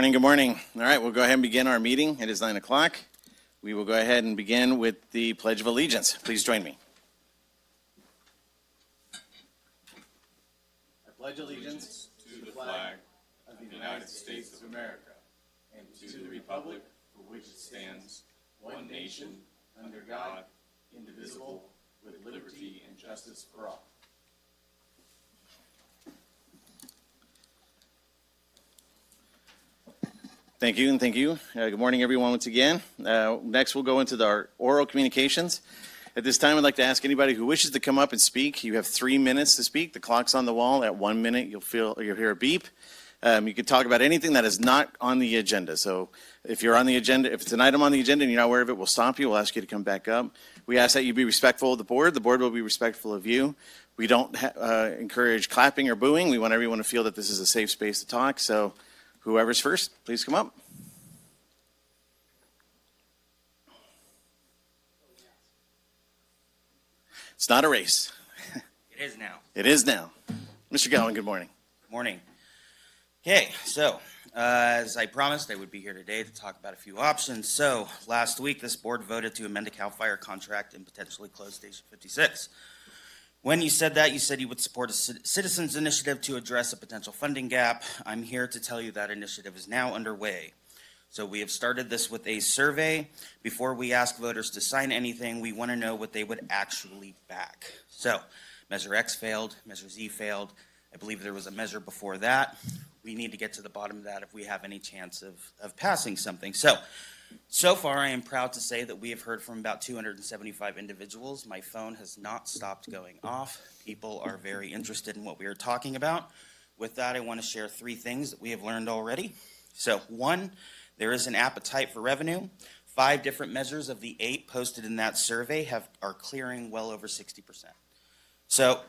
Morning, good morning. All right, we'll go ahead and begin our meeting. It is 9 o'clock. We will go ahead and begin with the Pledge of Allegiance. Please join me. I pledge allegiance to the flag of the United States of America and to the republic for which it stands, one nation, under God, indivisible, with liberty and justice for all. Thank you, and thank you. Good morning, everyone, once again. Next, we'll go into our oral communications. At this time, I'd like to ask anybody who wishes to come up and speak. You have 3 minutes to speak. The clock's on the wall. At 1 minute, you'll hear a beep. You can talk about anything that is not on the agenda. So if you're on the agenda, if it's an item on the agenda and you're not aware of it, we'll stop you. We'll ask you to come back up. We ask that you be respectful of the board. The board will be respectful of you. We don't encourage clapping or booing. We want everyone to feel that this is a safe space to talk. So whoever's first, please come up. It's not a race. It is now. It is now. Mr. Gowan, good morning. Good morning. Okay, so as I promised, I would be here today to talk about a few options. So last week, this board voted to amend the CAL FIRE contract and potentially close Station 56. When you said that, you said you would support a citizens initiative to address a potential funding gap. I'm here to tell you that initiative is now underway. So we have started this with a survey. Before we ask voters to sign anything, we want to know what they would actually back. So Measure X failed, Measure Z failed. I believe there was a measure before that. We need to get to the bottom of that if we have any chance of passing something. So far, I am proud to say that we have heard from about 275 individuals. My phone has not stopped going off. People are very interested in what we are talking about. With that, I want to share 3 things that we have learned already. So 1, there is an appetite for revenue. 5 different measures of the 8 posted in that survey are clearing well over 60%. So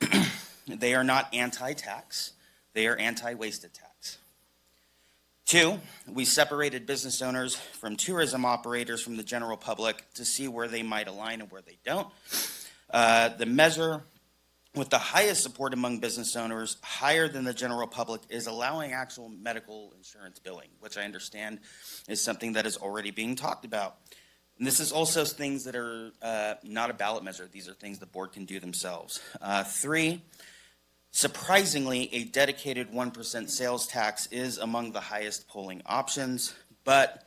they are not anti-tax, they are anti-wasted tax. 2, we separated business owners from tourism operators from the general public to see where they might align and where they don't. The measure with the highest support among business owners, higher than the general public, is allowing actual medical insurance billing, which I understand is something that is already being talked about. And this is also things that are not a ballot measure. These are things the board can do themselves. 3, surprisingly, a dedicated 1% sales tax is among the highest polling options, but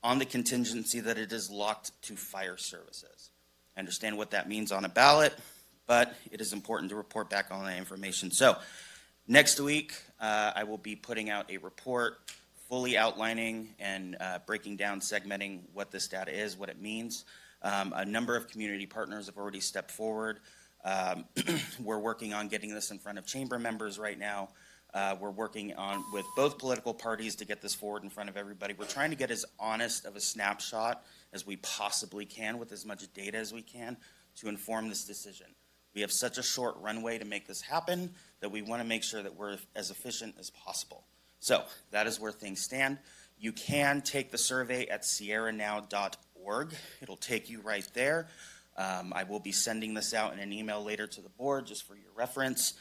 on the contingency that it is locked to fire services. I understand what that means on a ballot, but it is important to report back on that information. So next week, I will be putting out a report fully outlining and breaking down, segmenting what this data is, what it means. A number of community partners have already stepped forward. We're working on getting this in front of chamber members right now. We're working on with both political parties to get this forward in front of everybody. We're trying to get as honest of a snapshot as we possibly can with as much data as we can to inform this decision. We have such a short runway to make this happen that we want to make sure that we're as efficient as possible. So that is where things stand. You can take the survey at sierranow.org. It'll take you right there. I will be sending this out in an email later to the board just for your reference.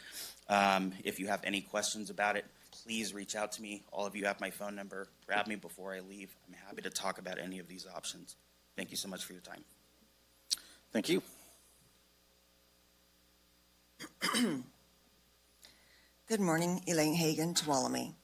If you have any questions about it, please reach out to me. All of you have my phone number. Grab me before I leave. I'm happy to talk about any of these options. Thank you so much for your time. Thank you. Good morning, Elaine Hagan, Tuolumne.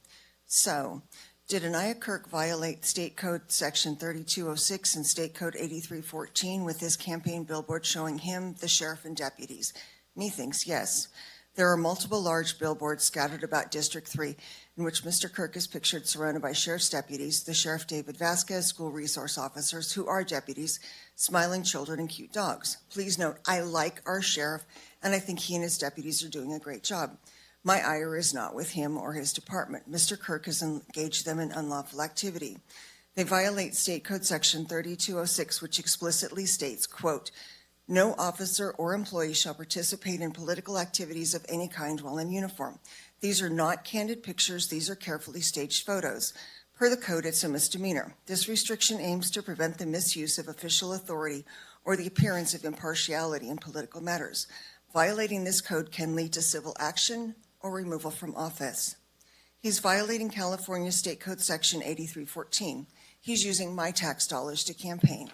So, did Anaya Kirk violate State Code Section 3206 and State Code 8314 with his campaign billboard showing him, the sheriff, and deputies? Methinks yes. There are multiple large billboards scattered about District 3 in which Mr. Kirk is pictured surrounded by sheriff's deputies, the Sheriff David Vasquez, school resource officers who are deputies, smiling children, and cute dogs. Please note, I like our sheriff, and I think he and his deputies are doing a great job. My ire is not with him or his department. Mr. Kirk has engaged them in unlawful activity. They violate State Code Section 3206, which explicitly states, quote, no officer or employee shall participate in political activities of any kind while in uniform. These are not candid pictures. These are carefully staged photos. Per the code, it's a misdemeanor. This restriction aims to prevent the misuse of official authority or the appearance of impartiality in political matters. Violating this code can lead to civil action or removal from office. He's violating California State Code Section 8314. He's using my tax dollars to campaign.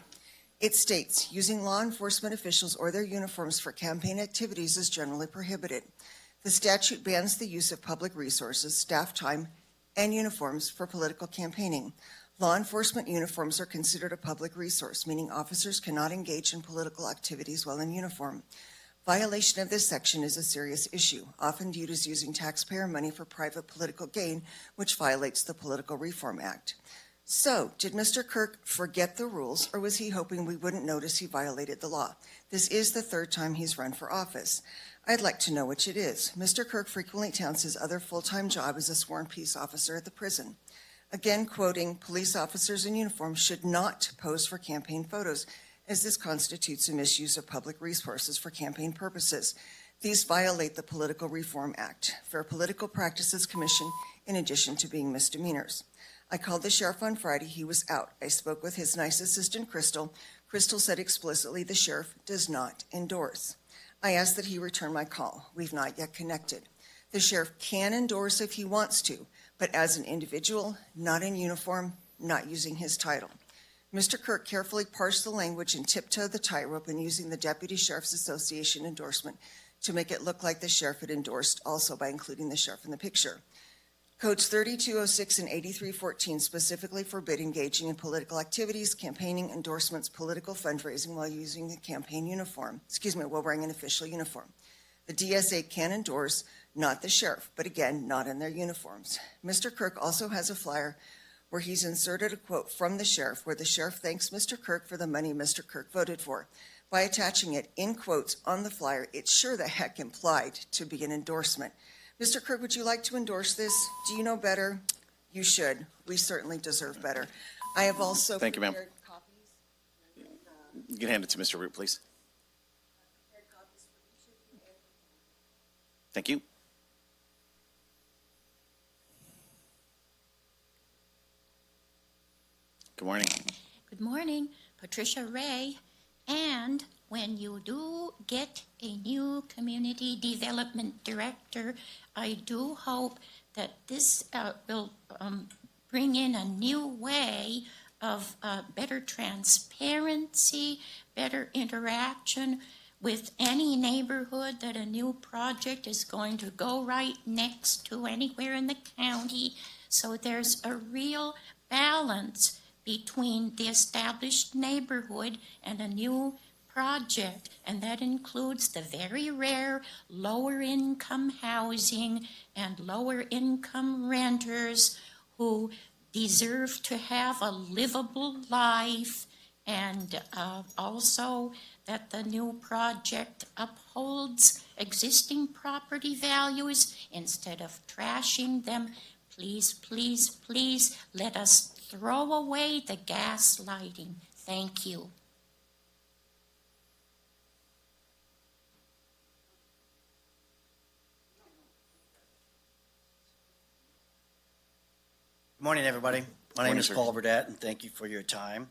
It states, using law enforcement officials or their uniforms for campaign activities is generally prohibited. The statute bans the use of public resources, staff time, and uniforms for political campaigning. Law enforcement uniforms are considered a public resource, meaning officers cannot engage in political activities while in uniform. Violation of this section is a serious issue, often viewed as using taxpayer money for private political gain, which violates the Political Reform Act. So, did Mr. Kirk forget the rules, or was he hoping we wouldn't notice he violated the law? This is the third time he's run for office. I'd like to know which it is. Mr. Kirk frequently touts his other full-time job as a sworn peace officer at the prison. Again, quoting, police officers in uniform should not pose for campaign photos, as this constitutes a misuse of public resources for campaign purposes. These violate the Political Reform Act, Fair Political Practices Commission, in addition to being misdemeanors. I called the sheriff on Friday. He was out. I spoke with his nice assistant, Crystal. Crystal said explicitly the sheriff does not endorse. I asked that he return my call. We've not yet connected. The sheriff can endorse if he wants to, but as an individual, not in uniform, not using his title. Mr. Kirk carefully parsed the language and tiptoed the tightrope in using the Deputy Sheriff's Association endorsement to make it look like the sheriff had endorsed also by including the sheriff in the picture. Codes 3206 and 8314 specifically forbid engaging in political activities, campaigning, endorsements, political fundraising while using the campaign uniform, while wearing an official uniform. The DSA can endorse, not the sheriff, but again, not in their uniforms. Mr. Kirk also has a flyer where he's inserted a quote from the sheriff, where the sheriff thanks Mr. Kirk for the money Mr. Kirk voted for. By attaching it in quotes on the flyer, it's sure the heck implied to be an endorsement. Mr. Kirk, would you like to endorse this? Do you know better? You should. We certainly deserve better. I have also Thank you, ma'am. prepared copies. You can hand it to Mr. Root, please. Thank you. Good morning. Good morning, Patricia Ray. And when you do get a new community development director, I do hope that this will bring in a new way of better transparency, better interaction with any neighborhood that a new project is going to go right next to anywhere in the county. So there's a real balance between the established neighborhood and a new project, and that includes the very rare lower income housing and lower income renters who deserve to have a livable life, and also that the new project upholds existing property values instead of trashing them. Please, please, please let us throw away the gaslighting. Thank you. Good morning, everybody. My name Morning, is sir. Paul Burdette, and thank you for your time.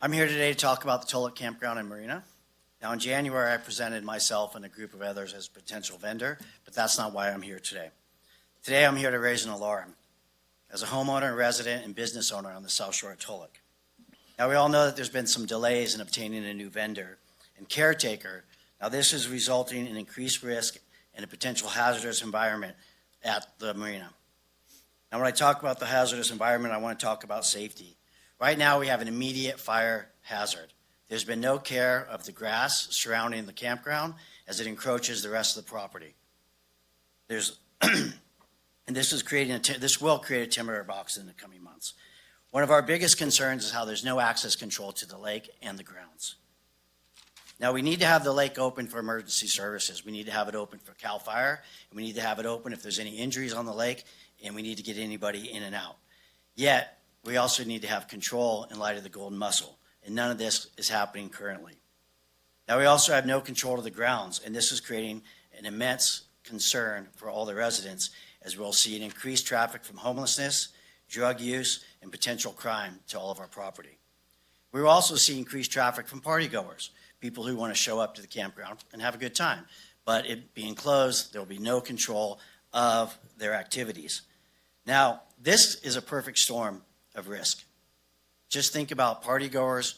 I'm here today to talk about the Tulloch Campground and Marina. Now, in January, I presented myself and a group of others as a potential vendor, but that's not why I'm here today. Today, I'm here to raise an alarm as a homeowner, resident, and business owner on the South Shore of Tulloch. Now, we all know that there's been some delays in obtaining a new vendor and caretaker. Now, this is resulting in increased risk and a potential hazardous environment at the marina. Now, when I talk about the hazardous environment, I want to talk about safety. Right now, we have an immediate fire hazard. There's been no care of the grass surrounding the campground as it encroaches the rest of the property. And this will create a timber box in the coming months. One of our biggest concerns is how there's no access control to the lake and the grounds. Now, we need to have the lake open for emergency services. We need to have it open for CAL FIRE, and we need to have it open if there's any injuries on the lake, and we need to get anybody in and out. Yet, we also need to have control in light of the golden mussel, and none of this is happening currently. Now, we also have no control of the grounds, and this is creating an immense concern for all the residents, as we'll see an increased traffic from homelessness, drug use, and potential crime to all of our property. We will also see increased traffic from partygoers, people who want to show up to the campground and have a good time. But it being closed, there will be no control of their activities. Now, this is a perfect storm of risk. Just think about partygoers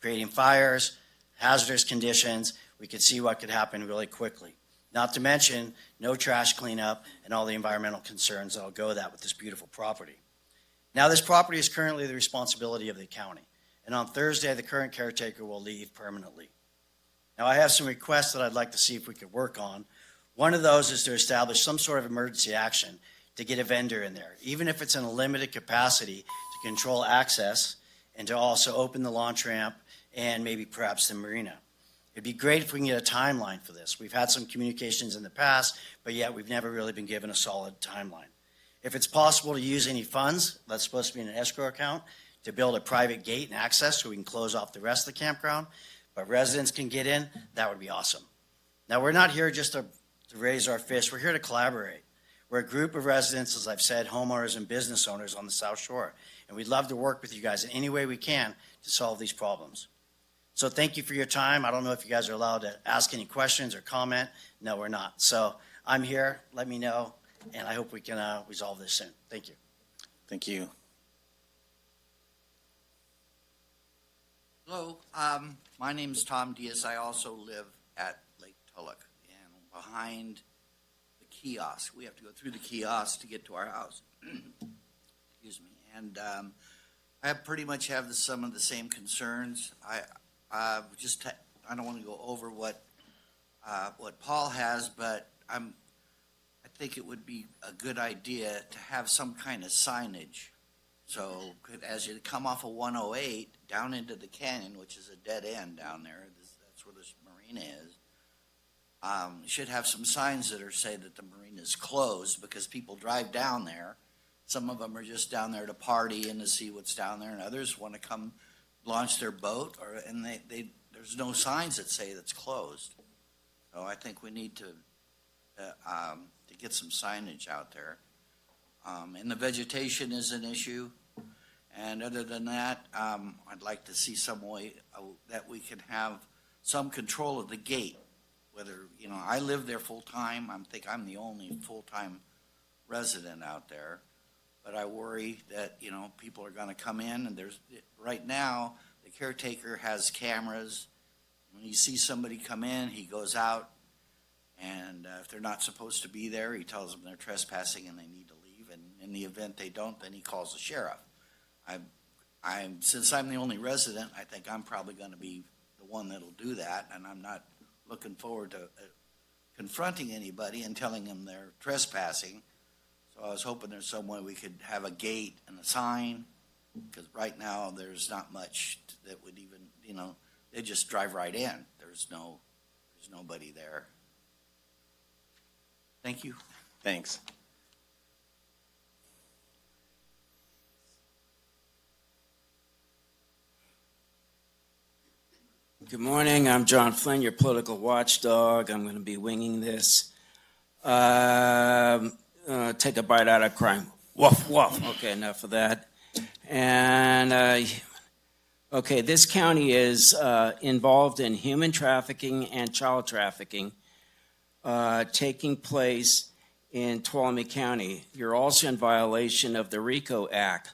creating fires, hazardous conditions. We could see what could happen really quickly. Not to mention no trash cleanup and all the environmental concerns that'll go with that with this beautiful property. Now, this property is currently the responsibility of the county, and on Thursday, the current caretaker will leave permanently. Now, I have some requests that I'd like to see if we could work on. One of those is to establish some sort of emergency action to get a vendor in there, even if it's in a limited capacity, to control access and to also open the launch ramp and maybe perhaps the marina. It'd be great if we can get a timeline for this. We've had some communications in the past, but yet we've never really been given a solid timeline. If it's possible to use any funds that's supposed to be in an escrow account to build a private gate and access so we can close off the rest of the campground, but residents can get in, that would be awesome. Now, we're not here just to raise our fish. We're here to collaborate. We're a group of residents, as I've said, homeowners and business owners on the South Shore, and we'd love to work with you guys in any way we can to solve these problems. So thank you for your time. I don't know if you guys are allowed to ask any questions or comment. No, we're not. So I'm here. Let me know, and I hope we can resolve this soon. Thank you. Thank you. Hello, my name's Tom Diaz. I also live at Lake Tulloch and behind the kiosk. We have to go through the kiosk to get to our house. Excuse me. And I pretty much have some of the same concerns. I don't want to go over what Paul has, but I think it would be a good idea to have some kind of signage. So as you come off of 108 down into the canyon, which is a dead end down there, that's where this marina is, you should have some signs that say that the marina is closed because people drive down there. Some of them are just down there to party and to see what's down there, and others want to come launch their boat, and there's no signs that say that's closed. So I think we need to get some signage out there. And the vegetation is an issue. And other than that, I'd like to see some way that we can have some control of the gate. Whether, I live there full time. I think I'm the only full-time resident out there. But I worry that, people are going to come in, and right now, the caretaker has cameras. When you see somebody come in, he goes out, and if they're not supposed to be there, he tells them they're trespassing and they need to leave. And in the event they don't, then he calls the sheriff. Since I'm the only resident, I think I'm probably going to be the one that'll do that, and I'm not looking forward to confronting anybody and telling them they're trespassing. So I was hoping there's some way we could have a gate and a sign, because right now there's not much that would even, they just drive right in. There's nobody there. Thank you. Thanks. Good morning. I'm John Flynn, your political watchdog. I'm going to be winging this. Take a bite out of crime. Woof, woof. Okay, enough of that. And, okay, this county is involved in human trafficking and child trafficking taking place in Tuolumne County. You're also in violation of the RICO Act,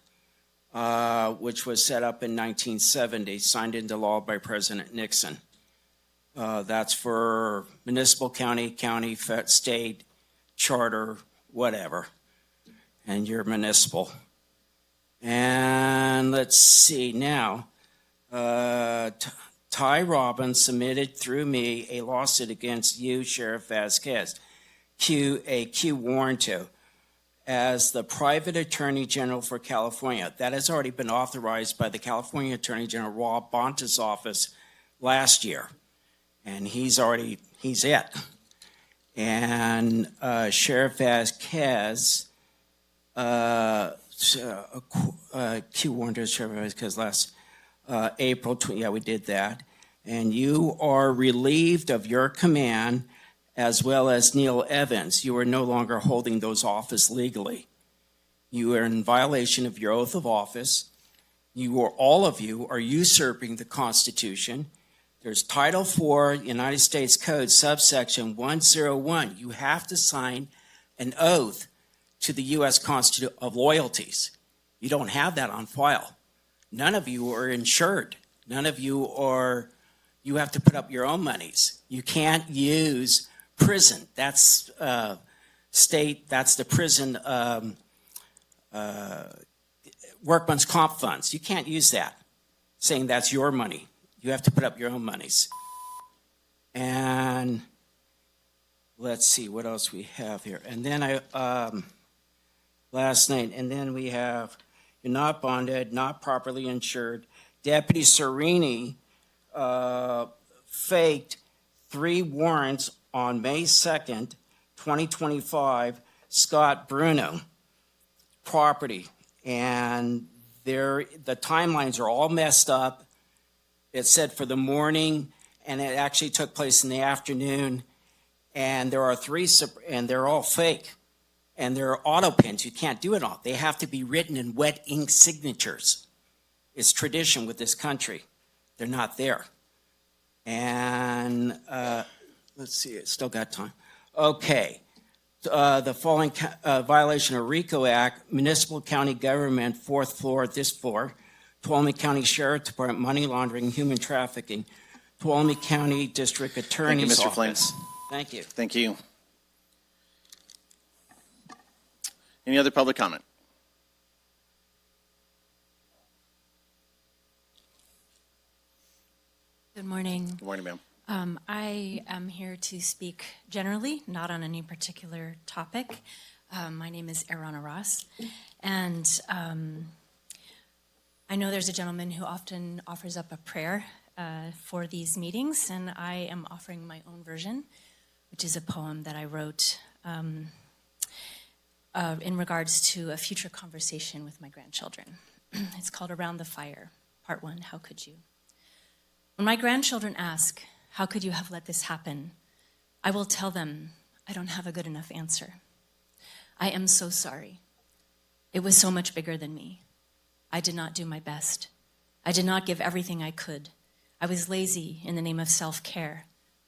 which was set up in 1970, signed into law by President Nixon. That's for municipal, county, state, charter, whatever. And you're municipal. And let's see now. Ty Robbins submitted through me a lawsuit against you, Sheriff Vasquez, a Q warrant to, as the private attorney general for California. That has already been authorized by the California Attorney General Rob Bonta's office last year. And he's it. And Sheriff Vasquez, Q warrant to Sheriff Vasquez last April, yeah, we did that. And you are relieved of your command, as well as Neil Evans. You are no longer holding those office legally. You are in violation of your oath of office. All of you are usurping the Constitution. There's Title IV, United States Code, subsection 101. You have to sign an oath to the U.S. Constitution of loyalties. You don't have that on file. None of you are insured. None of you are, you have to put up your own monies. You can't use prison. That's state, that's the prison workman's comp funds. You can't use that, saying that's your money. You have to put up your own monies. And let's see what else we have here. And then last night, and then we have, you're not bonded, not properly insured. Deputy Serini faked 3 warrants on May 2nd, 2025, Scott Bruno property. And the timelines are all messed up. It said for the morning, and it actually took place in the afternoon. And there are 3, and they're all fake. And they're auto pins. You can't do it all. They have to be written in wet ink signatures. It's tradition with this country. They're not there. And let's see, it's still got time. Okay. The following violation of RICO Act, municipal county government, 4th floor, this floor, Tuolumne County Sheriff Department, money laundering, human trafficking, Tuolumne County District Attorney's Mr. Flynn. Office. Thank you. Thank you. Any other public comment? Good morning. Good morning, ma'am. I am here to speak generally, not on any particular topic. My name is Erana Ross, and I know there's a gentleman who often offers up a prayer for these meetings, and I am offering my own version, which is a poem that I wrote in regards to a future conversation with my grandchildren. It's called Around the Fire, Part 1, How Could You? When my grandchildren ask, how could you have let this happen? I will tell them I don't have a good enough answer. I am so sorry. It was so much bigger than me. I did not do my best. I did not give everything I could. I was lazy in the name of self-care.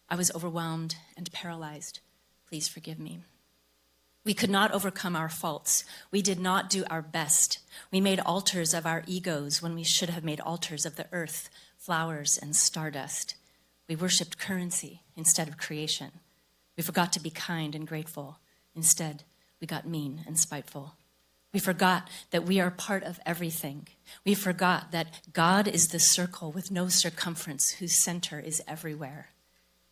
I was overwhelmed and paralyzed. Please forgive me. We could not overcome our faults. We did not do our best. We made altars of our egos when we should have made altars of the earth, flowers, and stardust. We worshiped currency instead of creation. We forgot to be kind and grateful. Instead, we got mean and spiteful. We forgot that we are part of everything. We forgot that God is the circle with no circumference, whose center is everywhere.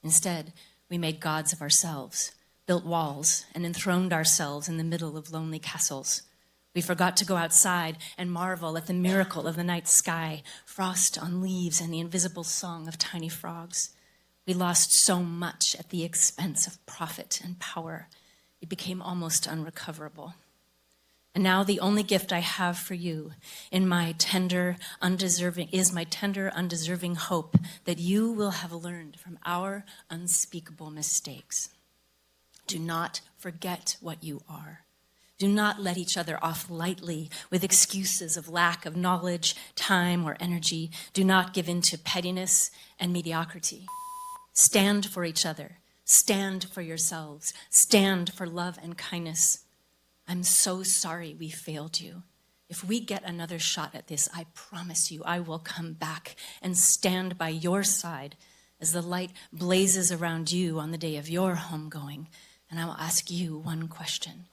Instead, we made gods of ourselves, built walls, and enthroned ourselves in the middle of lonely castles. We forgot to go outside and marvel at the miracle of the night sky, frost on leaves, and the invisible song of tiny frogs. We lost so much at the expense of profit and power. It became almost unrecoverable. And now the only gift I have for you is my tender, undeserving hope that you will have learned from our unspeakable mistakes. Do not forget what you are. Do not let each other off lightly with excuses of lack of knowledge, time, or energy. Do not give in to pettiness and mediocrity. Stand for each other. Stand for yourselves. Stand for love and kindness. I'm so sorry we failed you. If we get another shot at this, I promise you I will come back and stand by your side as the light blazes around you on the day of your homegoing. And I will ask you one question.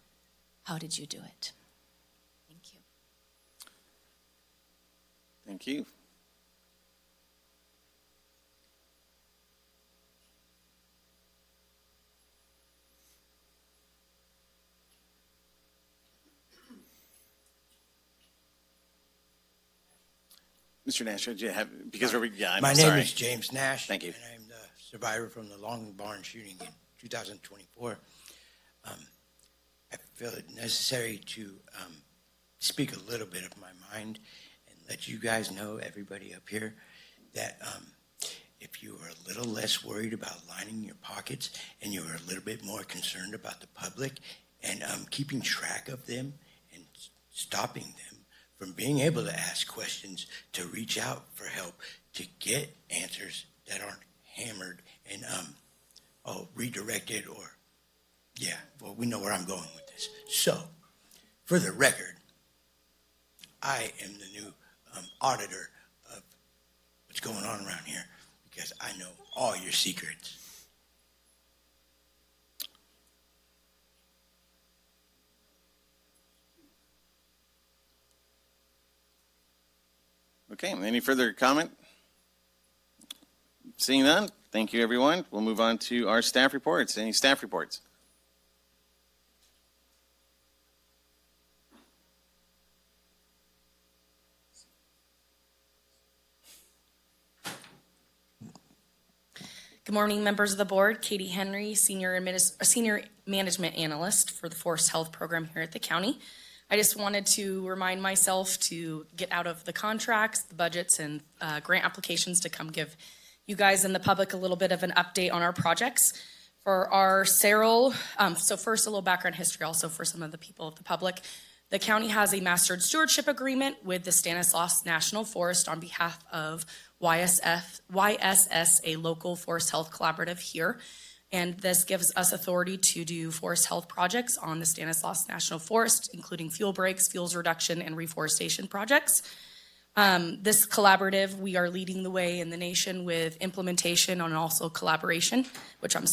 How did you do it? Thank you. Thank you. Mr. Nash, do you have, because we're, yeah, My I'm name sorry. is James Nash. Thank you. And I'm the survivor from the Long Barn shooting in 2024. I feel it necessary to speak a little bit of my mind and let you guys know, everybody up here, that if you are a little less worried about lining your pockets and you are a little bit more concerned about the public and keeping track of them and stopping them from being able to ask questions, to reach out for help, to get answers that aren't hammered and redirected or, yeah, well, we know where I'm going with this. So, For the record, I am the new auditor of what's going on around here because I know all your secrets. Okay, any further comment? Seeing none, thank you, everyone. We'll move on to our staff reports. Any staff reports? Good morning, members of the board. Katie Henry, Senior Management Analyst for the Forest Health Program here at the county. I just wanted to remind myself to get out of the contracts, the budgets, and grant applications to come give you guys and the public a little bit of an update on our projects. For our Cerro, so first a little background history also for some of the people of the public. The county has a mastered stewardship agreement with the Stanislaus National Forest on behalf of YSS, a local forest health collaborative here. And this gives us authority to do forest health projects on the Stanislaus National Forest, including fuel breaks, fuels reduction, and reforestation projects. This collaborative, we are leading the way in the nation with implementation and also collaboration, which I'm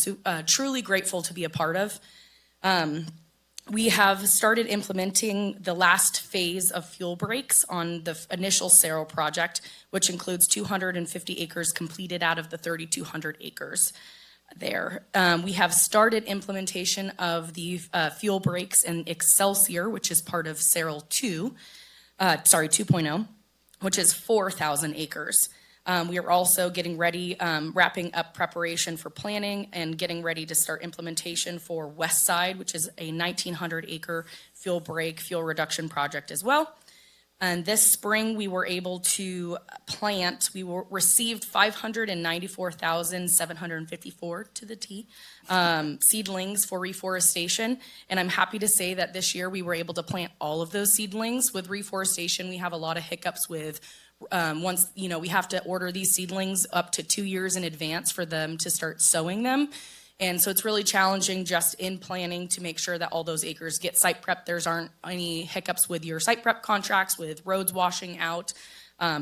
truly grateful to be a part of. We have started implementing the last phase of fuel breaks on the initial Cerro project, which includes 250 acres completed out of the 3,200 acres there. We have started implementation of the fuel breaks in Excelsior, which is part of Cerro 2.0, which is 4,000 acres. We are also getting ready, wrapping up preparation for planning and getting ready to start implementation for West Side, which is a 1,900 acre fuel break, fuel reduction project as well. And this spring, we were able to plant, received 594,754 to the T seedlings for reforestation. And I'm happy to say that this year we were able to plant all of those seedlings. With reforestation, we have a lot of hiccups with we have to order these seedlings up to 2 years in advance for them to start sowing them. And so it's really challenging just in planning to make sure that all those acres get site prep. There aren't any hiccups with your site prep contracts, with roads washing out,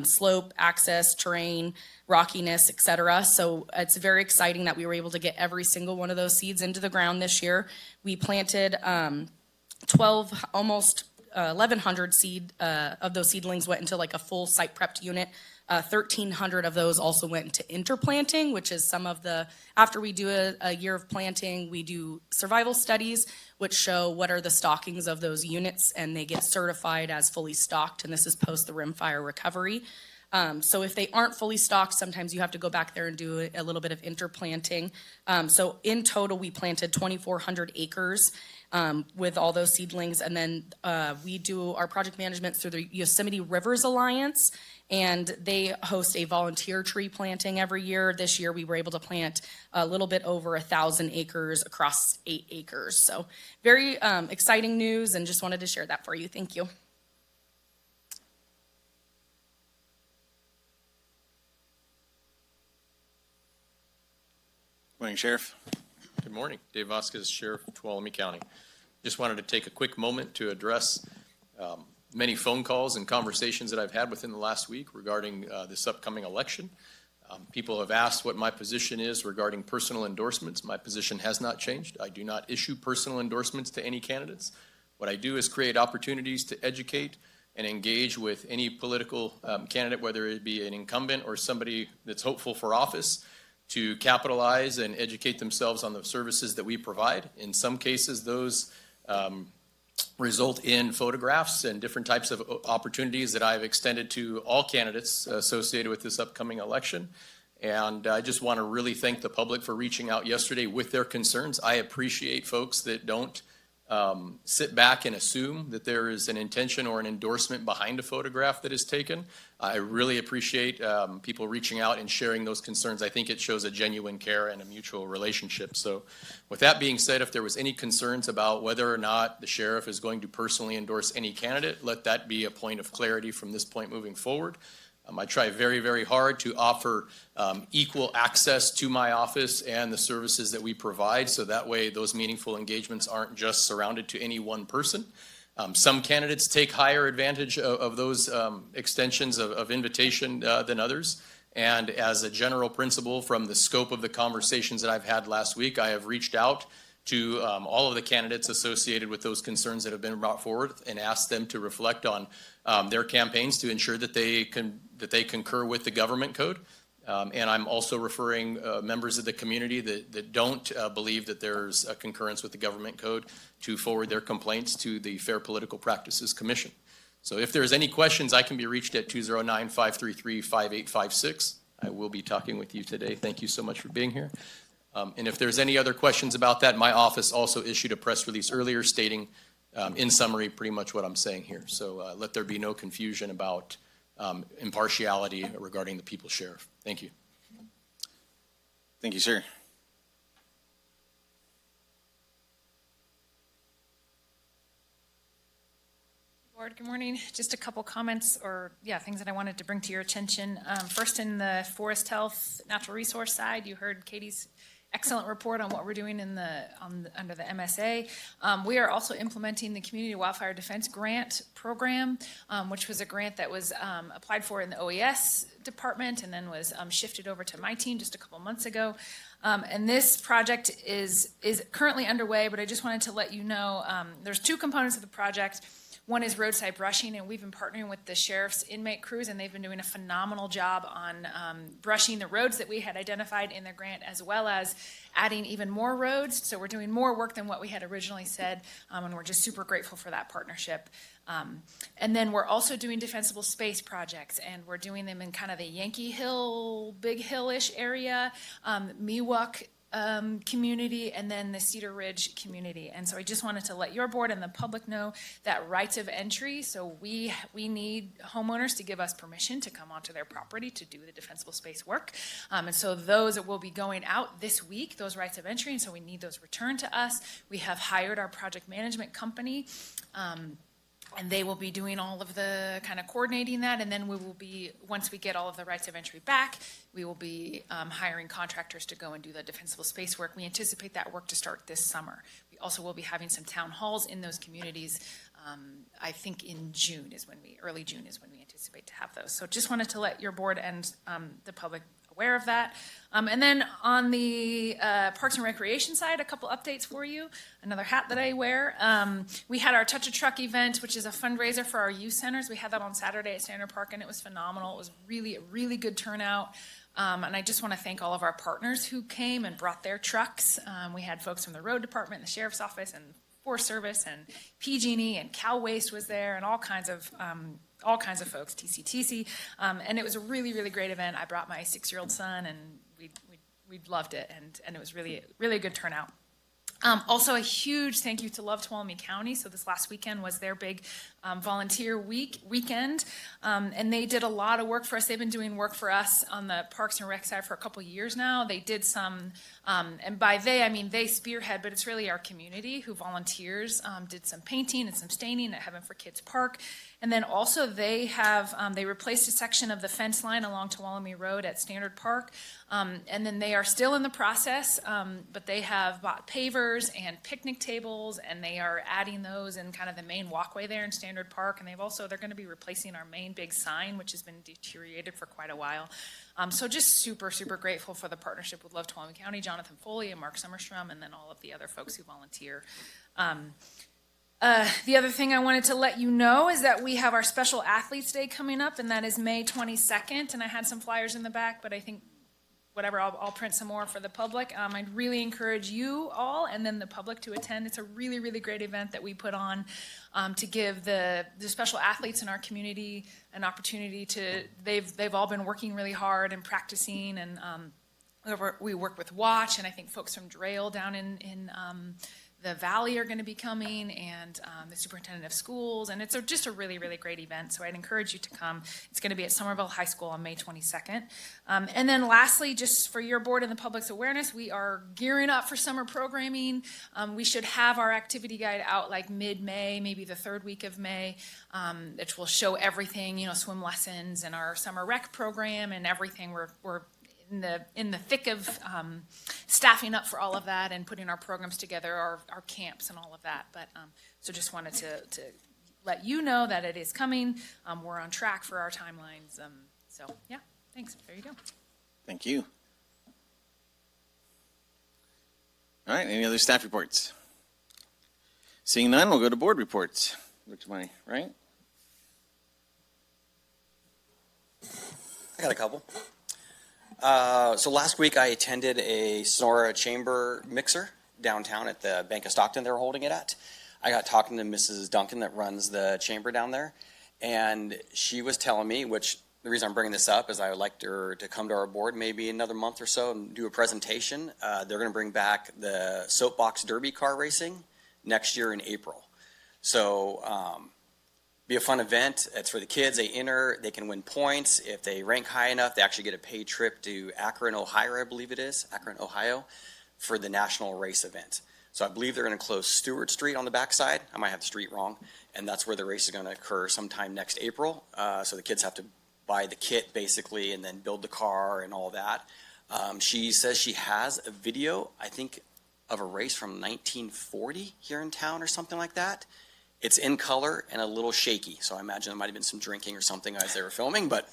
slope, access, terrain, rockiness, et cetera. So it's very exciting that we were able to get every single one of those seeds into the ground this year. We planted 1,100 seed of those seedlings went into like a full site prepped unit. 1,300 of those also went into interplanting, which is after we do a year of planting, we do survival studies, which show what are the stockings of those units, and they get certified as fully stocked, and this is post the rimfire recovery. So if they aren't fully stocked, sometimes you have to go back there and do a little bit of interplanting. So in total, we planted 2,400 acres with all those seedlings. And then we do our project management through the Yosemite Rivers Alliance, and they host a volunteer tree planting every year. This year, we were able to plant a little bit over 1,000 acres across 8 acres. So very exciting news, and just wanted to share that for you. Thank you. Morning, Sheriff. Good morning. Dave Vasquez, Sheriff of Tuolumne County. Just wanted to take a quick moment to address many phone calls and conversations that I've had within the last week regarding this upcoming election. People have asked what my position is regarding personal endorsements. My position has not changed. I do not issue personal endorsements to any candidates. What I do is create opportunities to educate and engage with any political candidate, whether it be an incumbent or somebody that's hopeful for office, to capitalize and educate themselves on the services that we provide. In some cases, those result in photographs and different types of opportunities that I've extended to all candidates associated with this upcoming election. And I just want to really thank the public for reaching out yesterday with their concerns. I appreciate folks that don't sit back and assume that there is an intention or an endorsement behind a photograph that is taken. I really appreciate people reaching out and sharing those concerns. I think it shows a genuine care and a mutual relationship. So with that being said, if there was any concerns about whether or not the sheriff is going to personally endorse any candidate, let that be a point of clarity from this point moving forward. I try very, very hard to offer equal access to my office and the services that we provide, so that way those meaningful engagements aren't just surrounded to any one person. Some candidates take higher advantage of those extensions of invitation than others. And as a general principle from the scope of the conversations that I've had last week, I have reached out to all of the candidates associated with those concerns that have been brought forward and asked them to reflect on their campaigns to ensure that they concur with the government code. And I'm also referring members of the community that don't believe that there's a concurrence with the government code to forward their complaints to the Fair Political Practices Commission. So if there's any questions, I can be reached at 209-533-5856. I will be talking with you today. Thank you so much for being here. And if there's any other questions about that, my office also issued a press release earlier stating, in summary, pretty much what I'm saying here. So let there be no confusion about impartiality regarding the people's sheriff. Thank you. Thank you, sir. Board, good morning. Just a couple comments or, things that I wanted to bring to your attention. First, in the forest health, natural resource side, you heard Katie's excellent report on what we're doing under the MSA. We are also implementing the Community Wildfire Defense Grant Program, which was a grant that was applied for in the OES department and then was shifted over to my team just a couple months ago. And this project is currently underway, but I just wanted to let you know there's two components of the project. One is roadside brushing, and we've been partnering with the sheriff's inmate crews, and they've been doing a phenomenal job on brushing the roads that we had identified in the grant, as well as adding even more roads. So we're doing more work than what we had originally said, and we're just super grateful for that partnership. And then we're also doing defensible space projects, and we're doing them in kind of the Yankee Hill, Big Hill-ish area, Miwok community, and then the Cedar Ridge community. And so I just wanted to let your board and the public know that rights of entry, so we need homeowners to give us permission to come onto their property to do the defensible space work. And so those will be going out this week, those rights of entry, and so we need those returned to us. We have hired our project management company, and they will be doing all of the kind of coordinating that, and then we will be, once we get all of the rights of entry back, we will be hiring contractors to go and do the defensible space work. We anticipate that work to start this summer. We also will be having some town halls in those communities. I think in early June is when we anticipate to have those. So just wanted to let your board and the public aware of that. And then on the Parks and Recreation side, a couple updates for you. Another hat that I wear. We had our Touch a Truck event, which is a fundraiser for our youth centers. We had that on Saturday at Standard Park, and it was phenomenal. It was really a really good turnout. And I just want to thank all of our partners who came and brought their trucks. We had folks from the road department, the sheriff's office, and Forest Service, and PG&E, and Cal Waste was there, and all kinds of folks, TCTC, and it was a really, really great event. I brought my 6-year-old son, and we loved it, and it was really, really a good turnout. Also, a huge thank you to Love Tuolumne County. So this last weekend was their big volunteer weekend, and they did a lot of work for us. They've been doing work for us on the Parks and Rec side for a couple years now. They did some, and by they, I mean they spearhead, but it's really our community who volunteers, did some painting and some staining at Heaven for Kids Park. And then also they have, they replaced a section of the fence line along Tuolumne Road at Standard Park. And then they are still in the process, but they have bought pavers and picnic tables, and they are adding those in kind of the main walkway there in Standard Park. And they're going to be replacing our main big sign, which has been deteriorated for quite a while. So just super, super grateful for the partnership with Love Tuolumne County, Jonathan Foley and Mark Summerstrom, and then all of the other folks who volunteer. The other thing I wanted to let you know is that we have our Special Athletes Day coming up, and that is May 22nd. And I had some flyers in the back, but I think I'll print some more for the public. I'd really encourage you all and then the public to attend. It's a really, really great event that we put on to give the special athletes in our community an opportunity to. They've all been working really hard and practicing, and we work with Watch, and I think folks from Drail down in the Valley are going to be coming, and the superintendent of schools, and it's just a really, really great event, so I'd encourage you to come. It's going to be at Somerville High School on May 22nd. And then lastly, just for your board and the public's awareness, we are gearing up for summer programming. We should have our activity guide out like mid-May, maybe the third week of May, which will show everything, swim lessons and our summer rec program and everything. We're in the thick of staffing up for all of that and putting our programs together, our camps and all of that. But so just wanted to let you know that it is coming. We're on track for our timelines. So, yeah, thanks. There you go. Thank you. All right, any other staff reports? Seeing none, we'll go to board reports. Look to my right. I got a couple. So last week I attended a Sonora Chamber mixer downtown at the Bank of Stockton they were holding it at. I got talking to Mrs. Duncan that runs the chamber down there, and she was telling me, which the reason I'm bringing this up is I would like her to come to our board maybe another month or so and do a presentation. They're going to bring back the soapbox derby car racing next year in April. So be a fun event. It's for the kids. They enter, they can win points. If they rank high enough, they actually get a paid trip to Akron, Ohio, I believe it is, Akron, Ohio, for the national race event. So I believe they're going to close Stewart Street on the backside. I might have the street wrong. And that's where the race is going to occur sometime next April. So the kids have to buy the kit basically and then build the car and all that. She says she has a video, I think, of a race from 1940 here in town or something like that. It's in color and a little shaky. So I imagine there might have been some drinking or something as they were filming, but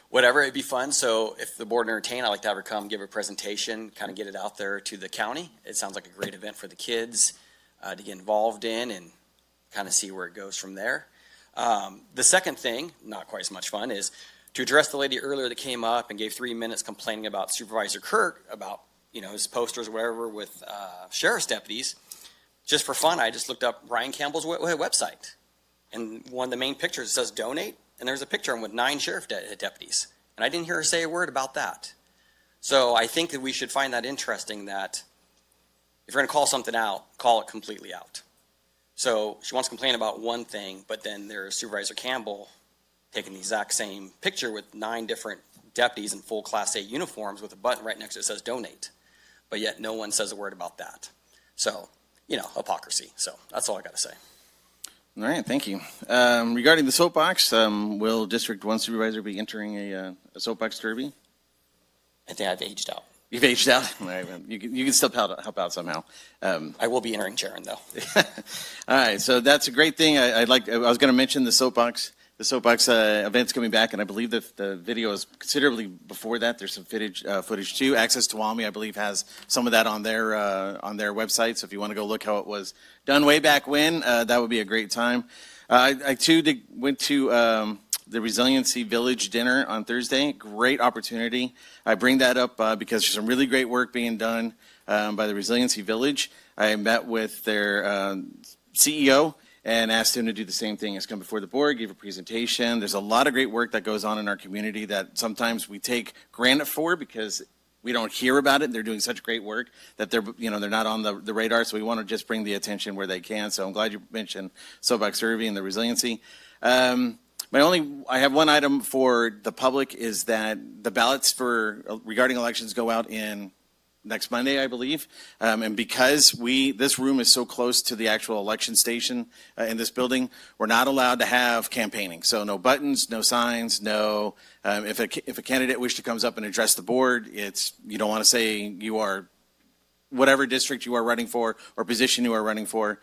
whatever, it'd be fun. So if the board entertain, I'd like to have her come give a presentation, kind of get it out there to the county. It sounds like a great event for the kids to get involved in and kind of see where it goes from there. The second thing, not quite as much fun, is to address the lady earlier that came up and gave 3 minutes complaining about Supervisor Kirk, about, you know, his posters or whatever with sheriff's deputies. Just for fun, I just looked up Ryan Campbell's website. And one of the main pictures says donate, and there's a picture of him with 9 sheriff deputies. And I didn't hear her say a word about that. So I think that we should find that interesting, that if you're going to call something out, call it completely out. So she wants to complain about one thing, but then there's Supervisor Campbell taking the exact same picture with 9 different deputies in full Class A uniforms with a button right next to it that says donate. But yet no one says a word about that. So, you know, hypocrisy. So that's all I got to say. All right, thank you. Regarding the soapbox, will District 1 Supervisor be entering a soapbox derby? I think I've aged out. You've aged out? All right, you can still help out somehow. I will be entering Sharon, though. All right, so that's a great thing. I was going to mention the soapbox. The soapbox event's coming back, and I believe the video is considerably before that. There's some footage too. Access to Tuolumne, I believe, has some of that on their website. So if you want to go look how it was done way back when, that would be a great time. I too went to the Resiliency Village dinner on Thursday. Great opportunity. I bring that up because there's some really great work being done by the Resiliency Village. I met with their CEO and asked him to do the same thing as come before the board, give a presentation. There's a lot of great work that goes on in our community that sometimes we take granted for because we don't hear about it. They're doing such great work that they're not on the radar. So we want to just bring the attention where they can. So I'm glad you mentioned Soapbox Derby and the resiliency. I have one item for the public is that the ballots regarding elections go out in next Monday, I believe. And because this room is so close to the actual election station in this building, we're not allowed to have campaigning. So no buttons, no signs, no, if a candidate wishes to comes up and address the board, you don't want to say you are whatever district you are running for or position you are running for,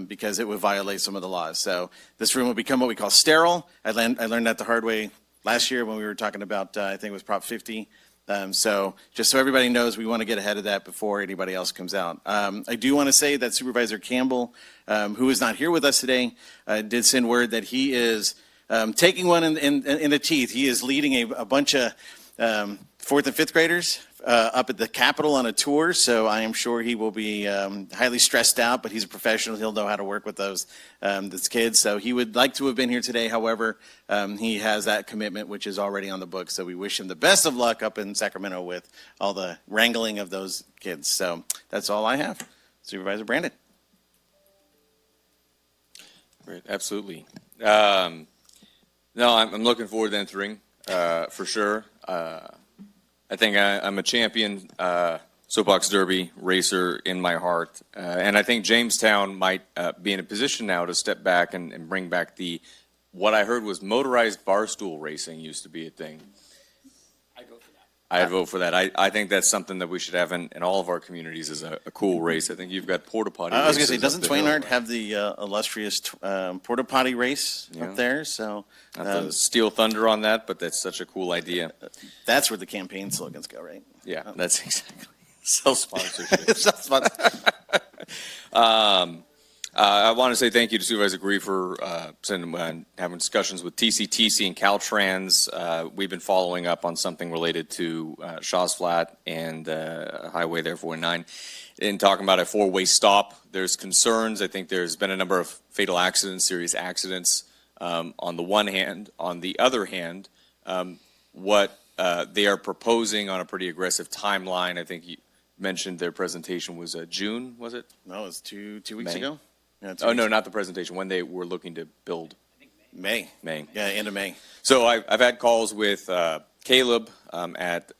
because it would violate some of the laws. So this room will become what we call sterile. I learned that the hard way last year when we were talking about, I think it was Prop 50. So just so everybody knows, we want to get ahead of that before anybody else comes out. I do want to say that Supervisor Campbell, who is not here with us today, did send word that he is taking one in the teeth. He is leading a bunch of 4th and 5th graders up at the Capitol on a tour, so I am sure he will be highly stressed out, but he's a professional. He'll know how to work with those kids. So he would like to have been here today. However, he has that commitment, which is already on the book. So we wish him the best of luck up in Sacramento with all the wrangling of those kids. So that's all I have. Supervisor Brandon. Right, absolutely. No, I'm looking forward to entering for sure. I think I'm a champion soapbox derby racer in my heart, and I think Jamestown might be in a position now to step back and bring back what I heard was motorized barstool racing used to be a thing. I'd vote for that. I think that's something that we should have in all of our communities is a cool race. I think you've got porta potty. I was going to say, races doesn't up the hill. Twainhart have the illustrious porta potty race Yeah. up there? So Not to steal thunder on that, but that's such a cool idea. that's where the campaign slogans go, right? Yeah, that's exactly. Self-sponsorship. I want to say thank you to Supervisor Gree for having discussions with TCTC and Caltrans. We've been following up on something related to Shaw's Flat and Highway there 49 and talking about a four-way stop. There's concerns. I think there's been a number of fatal accidents, serious accidents on the one hand. On the other hand, what they are proposing on a pretty aggressive timeline, I think you mentioned their presentation was June, was it? No, it was two weeks May. ago. Yeah, 2 Oh, weeks no, ago. not the presentation, when they were looking to build. May. May. Yeah, end of May. So I've had calls with Caleb at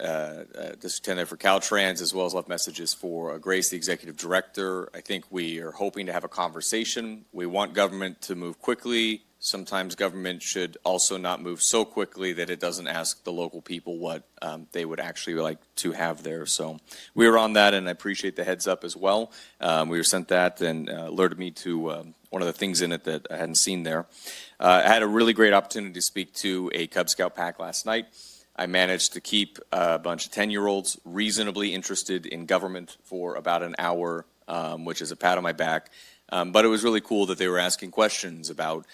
District 10 there for Caltrans, as well as left messages for Grace, the Executive Director. I think we are hoping to have a conversation. We want government to move quickly. Sometimes government should also not move so quickly that it doesn't ask the local people what they would actually like to have there. So we were on that, and I appreciate the heads up as well. We were sent that and alerted me to one of the things in it that I hadn't seen there. I had a really great opportunity to speak to a Cub Scout pack last night. I managed to keep a bunch of 10-year-olds reasonably interested in government for about an hour, which is a pat on my back. But it was really cool that they were asking questions about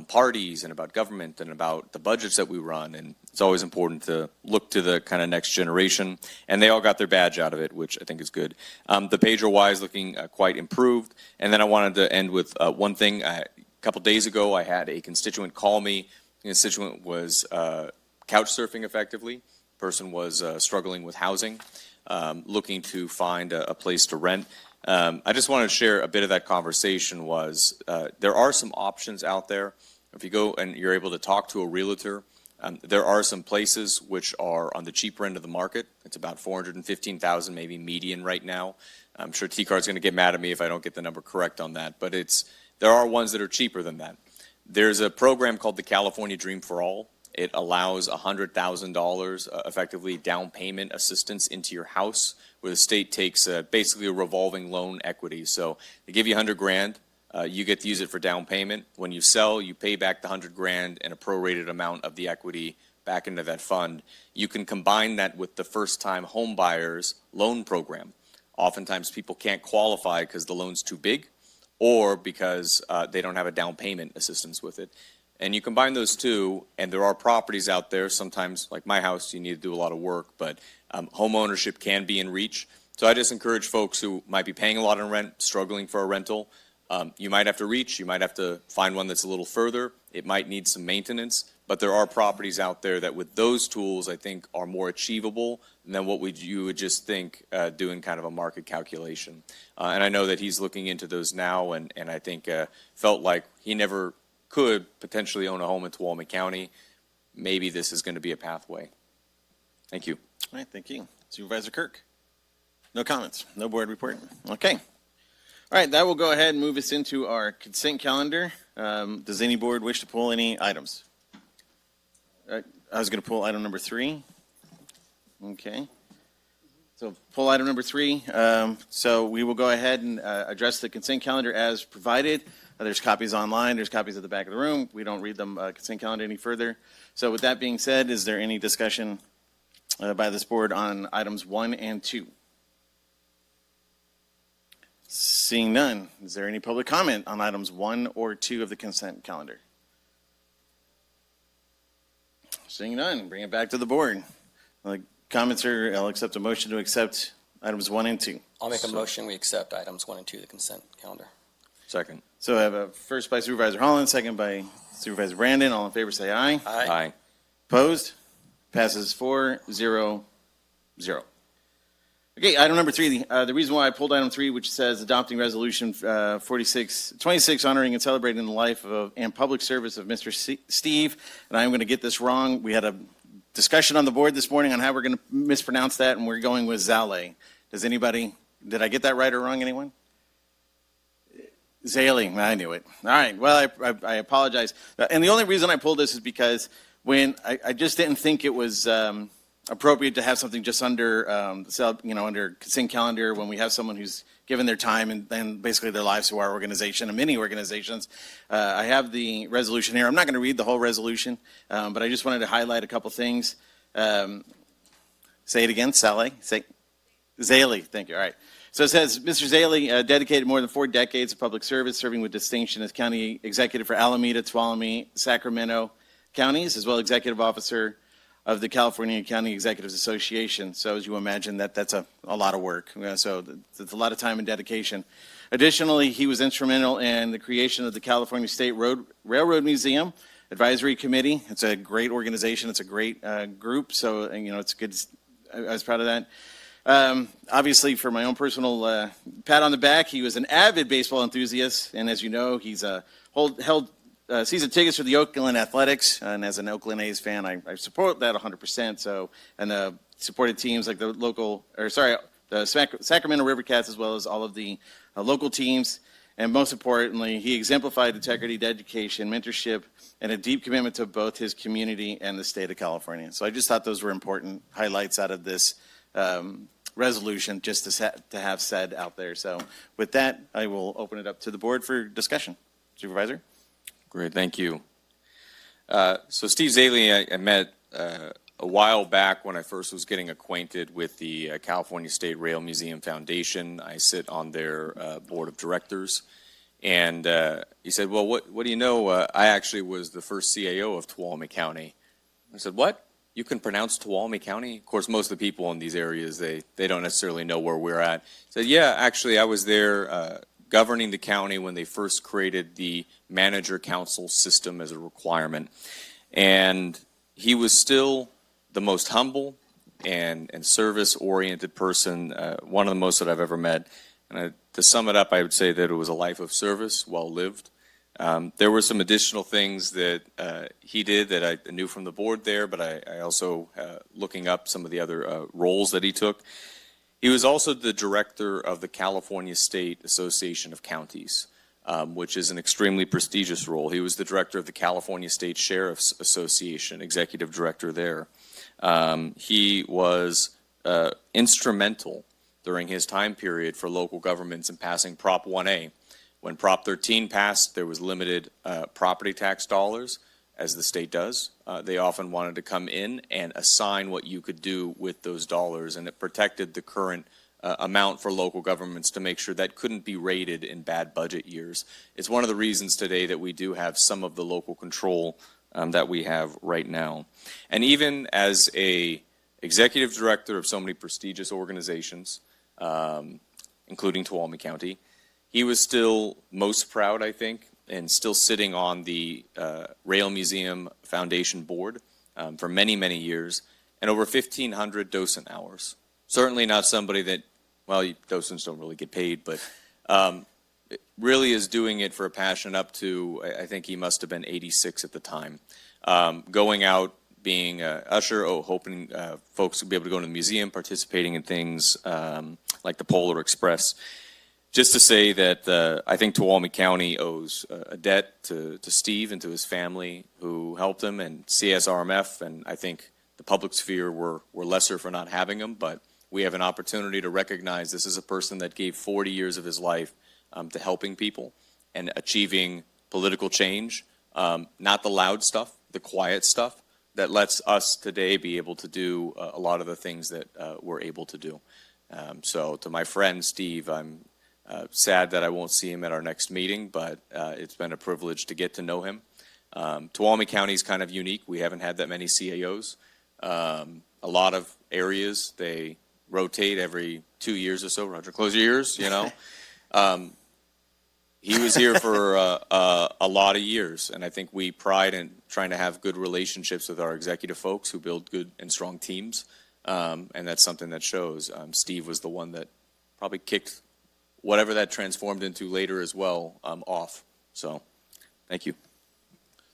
parties and about government and about the budgets that we run. And it's always important to look to the kind of next generation. And they all got their badge out of it, which I think is good. The pager-wise looking quite improved. And then I wanted to end with one thing. A couple days ago, I had a constituent call me. The constituent was couch surfing effectively. Person was struggling with housing, looking to find a place to rent. I just wanted to share a bit of that conversation was there are some options out there. If you go and you're able to talk to a realtor, there are some places which are on the cheaper end of the market. It's about $415,000 maybe median right now. I'm sure T-Card's going to get mad at me if I don't get the number correct on that, but there are ones that are cheaper than that. There's a program called the California Dream for All. It allows $100,000 effectively down payment assistance into your house, where the state takes basically a revolving loan equity. So they give you $100,000, you get to use it for down payment. When you sell, you pay back the $100,000 and a prorated amount of the equity back into that fund. You can combine that with the first-time home buyers loan program. Oftentimes people can't qualify because the loan's too big or because they don't have a down payment assistance with it. And you combine those two, and there are properties out there, sometimes, like my house, you need to do a lot of work, but home ownership can be in reach. So I just encourage folks who might be paying a lot in rent, struggling for a rental. You might have to reach, you might have to find one that's a little further. It might need some maintenance, but there are properties out there that with those tools, I think, are more achievable than what you would just think doing kind of a market calculation. And I know that he's looking into those now, and I think felt like he never could potentially own a home in Tuolumne County. Maybe this is going to be a pathway. Thank you. All right, thank you. Supervisor Kirk? No comments, no board report? Okay. All right, that will go ahead and move us into our consent calendar. Does any board wish to pull any items? All right, I was going to pull item number 3. Okay. So pull item number 3. So we will go ahead and address the consent calendar as provided. There's copies online. There's copies at the back of the room. We don't read them consent calendar any further. So with that being said, is there any discussion by this board on items 1 and 2? Seeing none, is there any public comment on items 1 or 2 of the consent calendar? Seeing none, bring it back to the board. Comments are, I'll accept a motion to accept items 1 and 2. I'll make a motion, we accept items 1 and 2 of the consent calendar. Second. So I have a first by Supervisor Holland, second by Supervisor Brandon. All in favor say aye. Aye. Opposed? Passes 4-0-0. Okay, item number 3. The reason why I pulled item 3, which says adopting resolution 26 honoring and celebrating the life of and public service of Mr. Steve, and I'm going to get this wrong. We had a discussion on the board this morning on how we're going to mispronounce that, and we're going with Zale. Did I get that right or wrong, anyone? Zale, I knew it. All right, well, I apologize. And the only reason I pulled this is because when I just didn't think it was appropriate to have something just under, under consent calendar when we have someone who's given their time and basically their lives to our organization and many organizations. I have the resolution here. I'm not going to read the whole resolution, but I just wanted to highlight a couple things. Say it again, Sally. Zaley, thank you. All right. So it says, Mr. Zaley dedicated more than 4 decades of public service, serving with distinction as county executive for Alameda, Tuolumne, Sacramento counties, as well as executive officer of the California County Executives Association. So as you imagine, that's a lot of work. So it's a lot of time and dedication. Additionally, he was instrumental in the creation of the California State Railroad Museum Advisory Committee. It's a great organization. It's a great group. So, it's good. I was proud of that. Obviously, for my own personal pat on the back, he was an avid baseball enthusiast, and as you know, he's held season tickets for the Oakland Athletics, and as an Oakland A's fan, I support that 100%. So, and supported teams like the Sacramento River Cats, as well as all of the local teams. And most importantly, he exemplified integrity, dedication, mentorship, and a deep commitment to both his community and the state of California. So I just thought those were important highlights out of this resolution just to have said out there. So with that, I will open it up to the board for discussion. Supervisor? Great, thank you. So Steve Zaley, I met a while back when I first was getting acquainted with the California State Rail Museum Foundation. I sit on their board of directors. And he said, well, what do you know? I actually was the first CAO of Tuolumne County. I said, what? You can pronounce Tuolumne County? Of course, most of the people in these areas, they don't necessarily know where we're at. He said, yeah, actually, I was there governing the county when they first created the manager council system as a requirement. And he was still the most humble and service-oriented person, one of the most that I've ever met. And to sum it up, I would say that it was a life of service, well lived. There were some additional things that he did that I knew from the board there, but I also, looking up some of the other roles that he took. He was also the director of the California State Association of Counties, which is an extremely prestigious role. He was the director of the California State Sheriff's Association, executive director there. He was instrumental during his time period for local governments in passing Prop 1A. When Prop 13 passed, there was limited property tax dollars, as the state does. They often wanted to come in and assign what you could do with those dollars, and it protected the current amount for local governments to make sure that couldn't be raided in bad budget years. It's one of the reasons today that we do have some of the local control that we have right now. And even as a executive director of so many prestigious organizations, including Tuolumne County, he was still most proud, I think, and still sitting on the Rail Museum Foundation board for many, many years, and over 1,500 docent hours. Certainly not somebody that, well, docents don't really get paid, but really is doing it for a passion up to, I think he must have been 86 at the time. Going out, being an usher, hoping folks would be able to go to the museum, participating in things like the Polar Express. Just to say that I think Tuolumne County owes a debt to Steve and to his family who helped him, and CSRMF, and I think the public sphere were lesser for not having him, but we have an opportunity to recognize this is a person that gave 40 years of his life to helping people and achieving political change, not the loud stuff, the quiet stuff that lets us today be able to do a lot of the things that we're able to do. So to my friend Steve, I'm sad that I won't see him at our next meeting, but it's been a privilege to get to know him. Tuolumne County is kind of unique. We haven't had that many CAOs. A lot of areas, they rotate every 2 years or so. Roger, close your ears, you know. He was here for a lot of years, and I think we pride in trying to have good relationships with our executive folks who build good and strong teams, and that's something that shows. Steve was the one that probably kicked whatever that transformed into later as well off. So, thank you.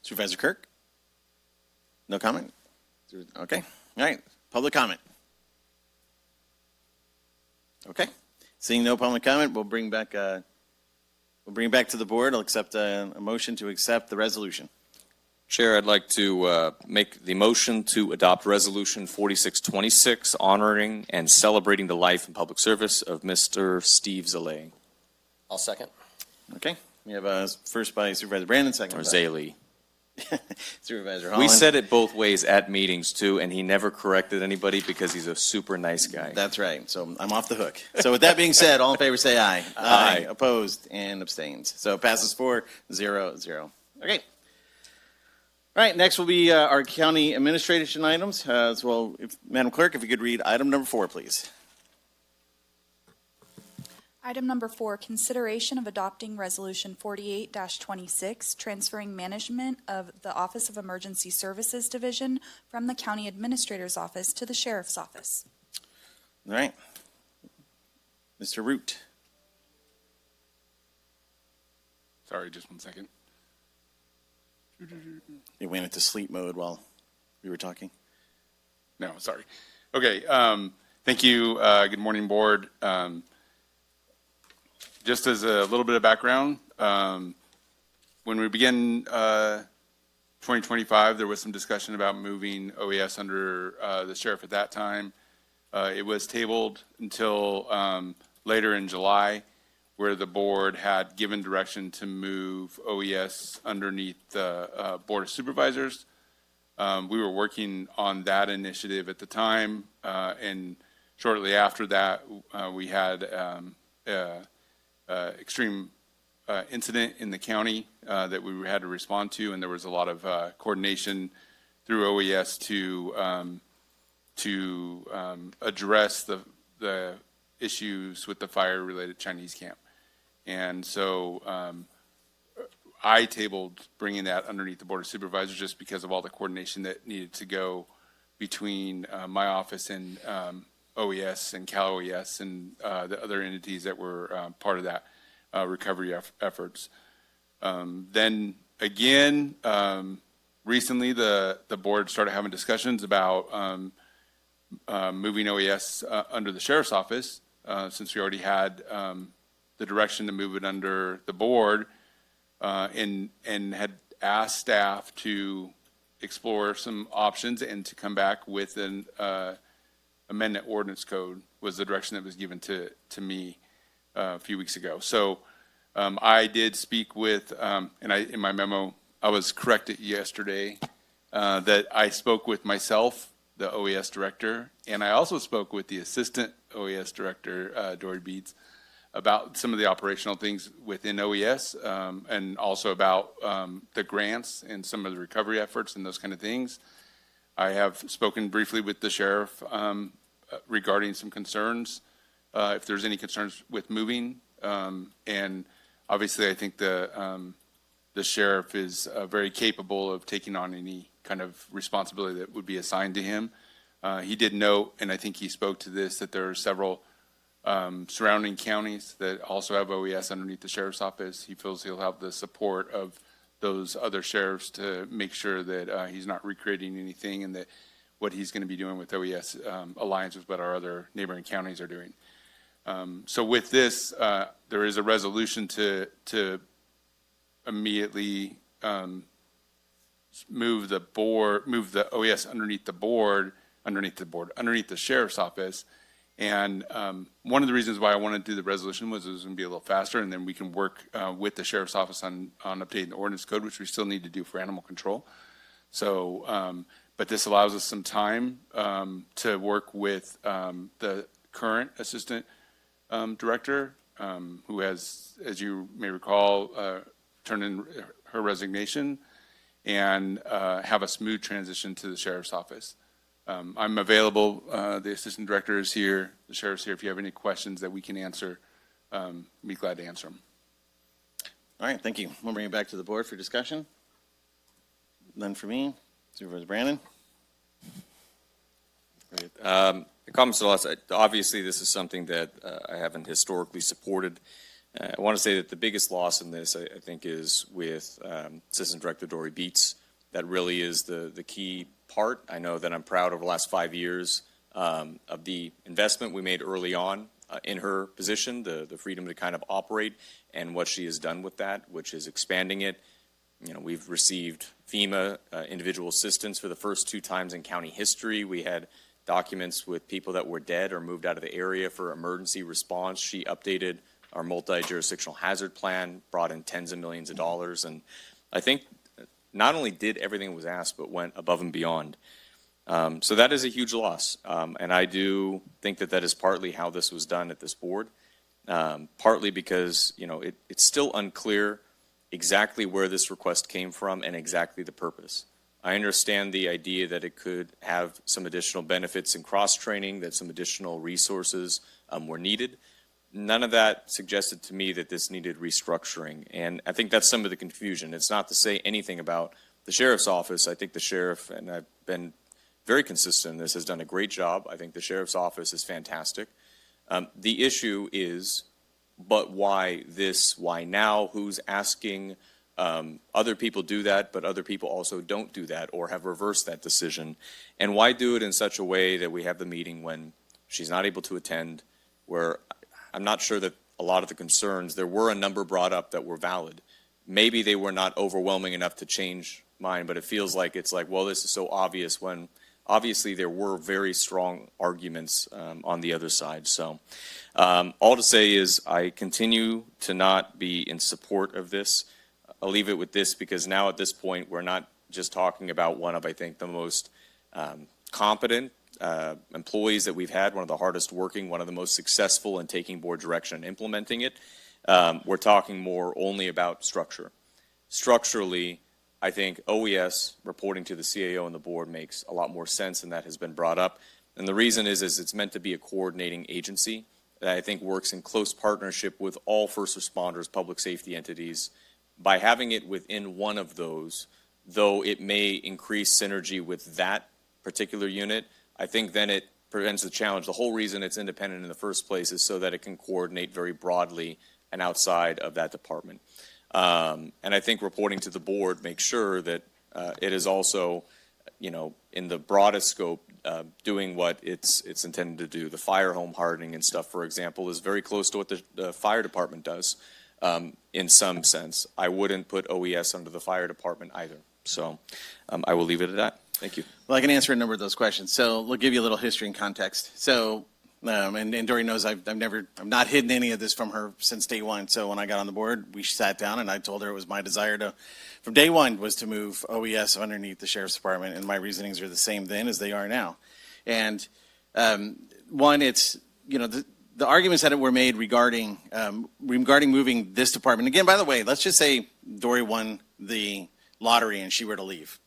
Supervisor Kirk? No comment? Okay. All right. Public comment? Okay. Seeing no public comment, we'll bring back to the board. I'll accept a motion to accept the resolution. Chair, I'd like to make the motion to adopt Resolution 4626, honoring and celebrating the life and public service of Mr. Steve Zalay. I'll second. Okay, we have a first by Supervisor Brandon, second Or by Zaley. Supervisor Holland. We said it both ways at meetings too, and he never corrected anybody because he's a super nice guy. That's right. So I'm off the hook. So with that being said, all in favor say aye. Aye. Opposed and abstains. So it passes 4-0-0. Okay. All right, next will be our county administration items. As well, Madam Clerk, if you could read item number 4, please. Item number 4, consideration of adopting Resolution 48-26, transferring management of the Office of Emergency Services Division from the County Administrator's Office to the Sheriff's Office. All right. Mr. Root. Sorry, just one second. It went into sleep mode while we were talking. No, sorry. Okay, thank you. Good morning, Board. Just as a little bit of background, when we began 2025, there was some discussion about moving OES under the sheriff at that time. It was tabled until later in July, where the board had given direction to move OES underneath the Board of Supervisors. We were working on that initiative at the time, and shortly after that, we had extreme incident in the county that we had to respond to, and there was a lot of coordination through OES to address the issues with the fire-related Chinese camp. And so I tabled bringing that underneath the Board of Supervisors just because of all the coordination that needed to go between my office and OES and Cal OES and the other entities that were part of that recovery efforts. Then again, recently the board started having discussions about moving OES under the Sheriff's Office since we already had the direction to move it under the board and had asked staff to explore some options and to come back with an amendment ordinance code was the direction that was given to me a few weeks ago. So I did speak with, and in my memo, I was corrected yesterday that I spoke with myself, the OES director, and I also spoke with the assistant OES director, Dory Beats, about some of the operational things within OES and also about the grants and some of the recovery efforts and those kind of things. I have spoken briefly with the sheriff regarding some concerns, if there's any concerns with moving. And obviously, I think the sheriff is very capable of taking on any kind of responsibility that would be assigned to him. He did note, and I think he spoke to this, that there are several surrounding counties that also have OES underneath the sheriff's office. He feels he'll have the support of those other sheriffs to make sure that he's not recreating anything and that what he's going to be doing with OES aligns with what our other neighboring counties are doing. So with this, there is a resolution to immediately move the OES underneath the sheriff's office. And one of the reasons why I wanted to do the resolution was it was going to be a little faster, and then we can work with the sheriff's office on updating the ordinance code, which we still need to do for animal control. So, but this allows us some time to work with the current assistant director, who has, as you may recall, turned in her resignation, and have a smooth transition to the sheriff's office. I'm available. The assistant director is here. The sheriff's here. If you have any questions that we can answer, be glad to answer them. All right, thank you. We'll bring it back to the board for discussion. None for me. Supervisor Brandon. Great. The comments to us, obviously this is something that I haven't historically supported. I want to say that the biggest loss in this, I think, is with Assistant Director Dory Beats. That really is the key part. I know that I'm proud over the last 5 years of the investment we made early on in her position, the freedom to kind of operate, and what she has done with that, which is expanding it, We've received FEMA individual assistance for the first 2 times in county history. We had documents with people that were dead or moved out of the area for emergency response. She updated our multi-jurisdictional hazard plan, brought in tens of millions of dollars, and I think not only did everything that was asked, but went above and beyond. So that is a huge loss, and I do think that is partly how this was done at this board, partly because it's still unclear exactly where this request came from and exactly the purpose. I understand the idea that it could have some additional benefits in cross-training, that some additional resources were needed. None of that suggested to me that this needed restructuring, and I think that's some of the confusion. It's not to say anything about the sheriff's office. I think the sheriff, and I've been very consistent in this, has done a great job. I think the sheriff's office is fantastic. The issue is, but why this, why now, who's asking? Other people do that, but other people also don't do that or have reversed that decision. And why do it in such a way that we have the meeting when she's not able to attend, where I'm not sure that a lot of the concerns, there were a number brought up that were valid. Maybe they were not overwhelming enough to change mine, but it feels like it's like, well, this is so obvious, when obviously there were very strong arguments on the other side. So all to say is I continue to not be in support of this. I'll leave it with this, because now at this point, we're not just talking about one of, I think, the most competent employees that we've had, one of the hardest working, one of the most successful in taking board direction and implementing it. We're talking more only about structure. Structurally, I think OES reporting to the CAO and the board makes a lot more sense, and that has been brought up. And the reason is it's meant to be a coordinating agency that I think works in close partnership with all first responders, public safety entities. By having it within one of those, though it may increase synergy with that particular unit, I think then it prevents the challenge. The whole reason it's independent in the first place is so that it can coordinate very broadly and outside of that department. And I think reporting to the board makes sure that it is also, in the broadest scope, doing what it's intended to do. The fire home hardening and stuff, for example, is very close to what the fire department does. In some sense, I wouldn't put OES under the fire department either. So I will leave it at that. Thank you. Well, I can answer a number of those questions. So we'll give you a little history and context. So, and Dory knows I've not hidden any of this from her since day one. So when I got on the board, we sat down and I told her it was my desire from day one, was to move OES underneath the sheriff's department. And my reasonings are the same then as they are now. And one, it's, the arguments that were made regarding moving this department. Again, by the way, let's just say Dory won the lottery and she were to leave,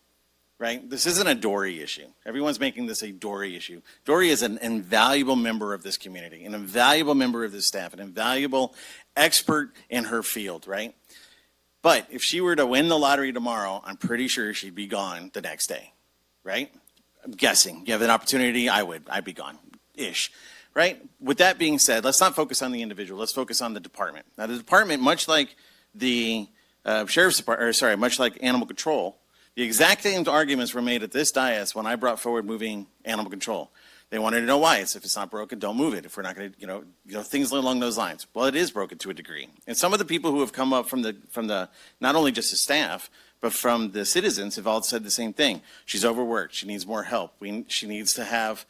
right? This isn't a Dory issue. Everyone's making this a Dory issue. Dory is an invaluable member of this community, an invaluable member of this staff, an invaluable expert in her field, right? But if she were to win the lottery tomorrow, I'm pretty sure she'd be gone the next day, right? I'm guessing. You have an opportunity, I'd be gone-ish. Right? With that being said, let's not focus on the individual. Let's focus on the department. Now, the department, much like the sheriff's department, much like animal control, the exact same arguments were made at this dais when I brought forward moving animal control. They wanted to know why. It's if it's not broken, don't move it. If we're not going to, things along those lines. Well, it is broken to a degree. And some of the people who have come up from the not only just the staff, but from the citizens have all said the same thing. She's overworked. She needs more help. She needs to have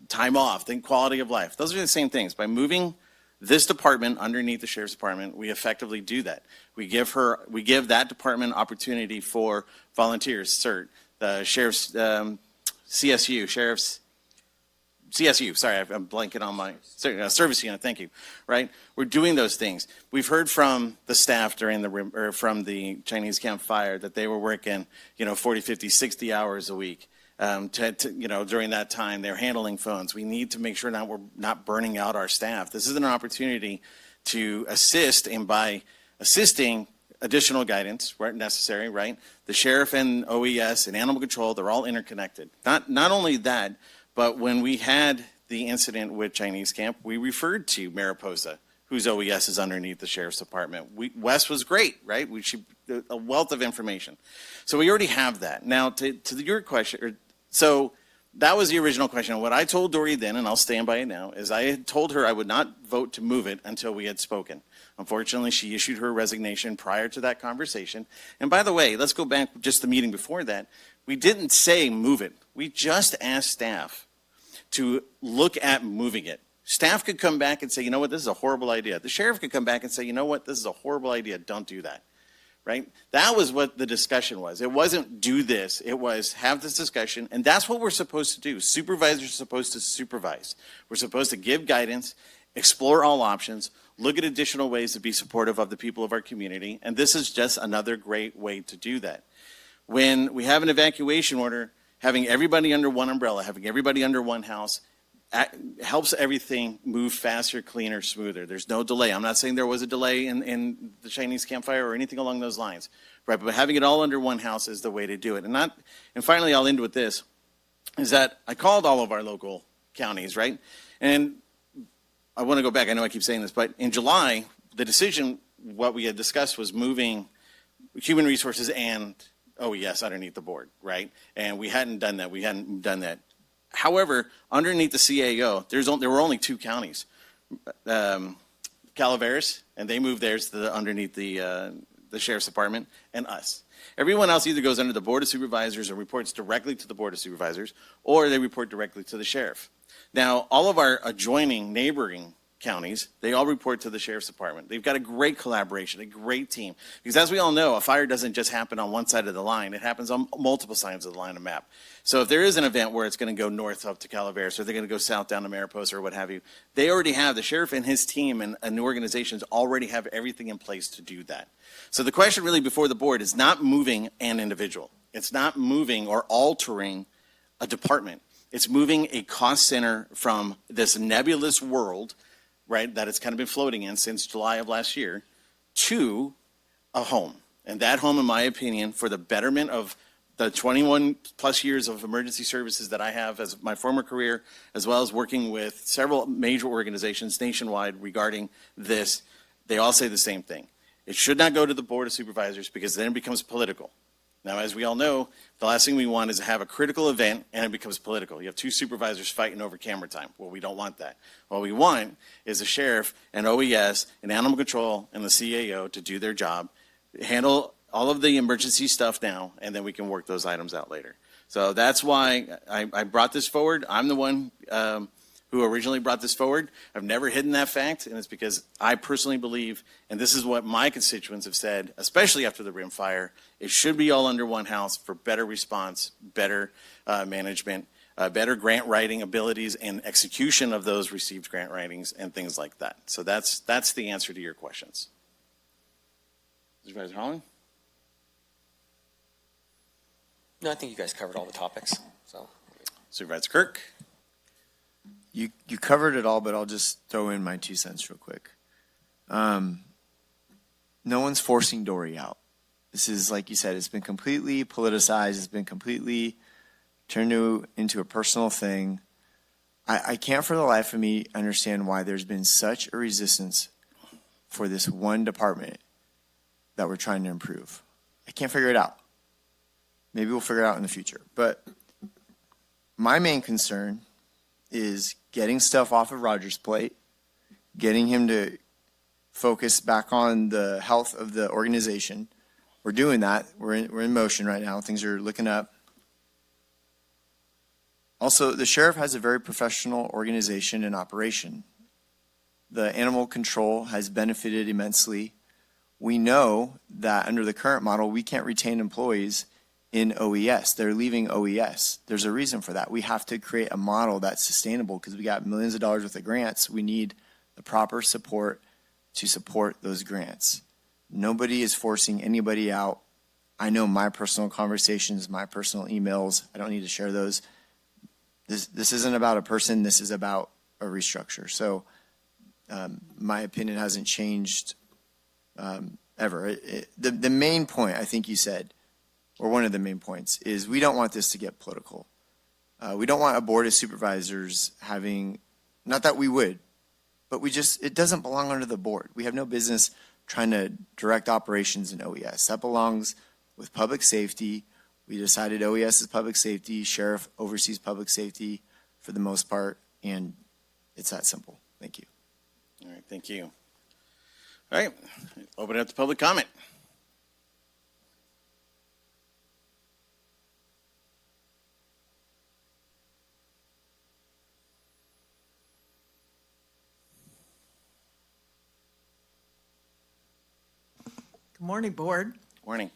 time off, think quality of life. Those are the same things. By moving this department underneath the sheriff's department, we effectively do that. We give that department opportunity for volunteers, CERT, the sheriff's CSU, sorry, I'm blanking on my service unit, thank you, right? We're doing those things. We've heard from the staff from the Chinese Camp Fire that they were working, 40, 50, 60 hours a week. During that time, they're handling phones. We need to make sure that we're not burning out our staff. This is an opportunity to assist, and by assisting, additional guidance where necessary, right? The sheriff and OES and animal control, they're all interconnected. Not only that, but when we had the incident with Chinese Camp, we referred to Mariposa, whose OES is underneath the sheriff's department. Wes was great, right? A wealth of information. So we already have that. Now, to your question, so that was the original question. What I told Dory then, and I'll stand by it now, is I had told her I would not vote to move it until we had spoken. Unfortunately, she issued her resignation prior to that conversation. And by the way, let's go back just the meeting before that. We didn't say move it. We just asked staff to look at moving it. Staff could come back and say, you know what, this is a horrible idea. The sheriff could come back and say, you know what, this is a horrible idea. Don't do that. Right? That was what the discussion was. It wasn't do this. It was have this discussion. And that's what we're supposed to do. Supervisors are supposed to supervise. We're supposed to give guidance, explore all options, look at additional ways to be supportive of the people of our community. And this is just another great way to do that. When we have an evacuation order, having everybody under one umbrella, having everybody under one house, helps everything move faster, cleaner, smoother. There's no delay. I'm not saying there was a delay in the Chinese campfire or anything along those lines, right? But having it all under one house is the way to do it. And finally, I'll end with this, is that I called all of our local counties, right? And I want to go back. I know I keep saying this, but in July, the decision, what we had discussed was moving human resources and OES underneath the board, right? And we hadn't done that. However, underneath the CAO, there were only two counties, Calaveras, and they moved theirs to underneath the sheriff's department, and us. Everyone else either goes under the Board of Supervisors or reports directly to the Board of Supervisors, or they report directly to the sheriff. Now, all of our adjoining neighboring counties, they all report to the sheriff's department. They've got a great collaboration, a great team. Because as we all know, a fire doesn't just happen on one side of the line. It happens on multiple sides of the line of map. So if there is an event where it's going to go north up to Calaveras, or they're going to go south down to Mariposa or what have you, they already have, the sheriff and his team and the organizations already have everything in place to do that. So the question really before the board is not moving an individual. It's not moving or altering a department. It's moving a cost center from this nebulous world, right, that it's kind of been floating in since July of last year, to a home. And that home, in my opinion, for the betterment of the 21 plus years of emergency services that I have as my former career, as well as working with several major organizations nationwide regarding this, they all say the same thing. It should not go to the Board of Supervisors because then it becomes political. Now, as we all know, the last thing we want is to have a critical event and it becomes political. You have two supervisors fighting over camera time. Well, we don't want that. What we want is the sheriff and OES and animal control and the CAO to do their job, handle all of the emergency stuff now, and then we can work those items out later. So that's why I brought this forward. I'm the one who originally brought this forward. I've never hidden that fact, and it's because I personally believe, and this is what my constituents have said, especially after the Rim fire, it should be all under one house for better response, better management, better grant writing abilities, and execution of those received grant writings and things like that. So that's the answer to your questions. Supervisor Holland? No, I think you guys covered all the topics. So, Supervisor Kirk? You covered it all, but I'll just throw in my 2 cents real quick. No one's forcing Dory out. This is, like you said, it's been completely politicized. It's been completely turned into a personal thing. I can't for the life of me understand why there's been such a resistance for this one department that we're trying to improve. I can't figure it out. Maybe we'll figure it out in the future. But my main concern is getting stuff off of Roger's plate, getting him to focus back on the health of the organization. We're doing that. We're in motion right now. Things are looking up. Also, the sheriff has a very professional organization and operation. The animal control has benefited immensely. We know that under the current model, we can't retain employees in OES. They're leaving OES. There's a reason for that. We have to create a model that's sustainable because we got millions of dollars worth of grants. We need the proper support to support those grants. Nobody is forcing anybody out. I know my personal conversations, my personal emails. I don't need to share those. This isn't about a person. This is about a restructure. So my opinion hasn't changed ever. The main point, I think you said, or one of the main points, is we don't want this to get political. We don't want a Board of Supervisors having, not that we would, but it doesn't belong under the board. We have no business trying to direct operations in OES. That belongs with public safety We decided OES is public safety, sheriff oversees public safety for the most part, and it's that simple. Thank you. All right, thank you. All right, open it up to public comment. Good morning, Board. Morning.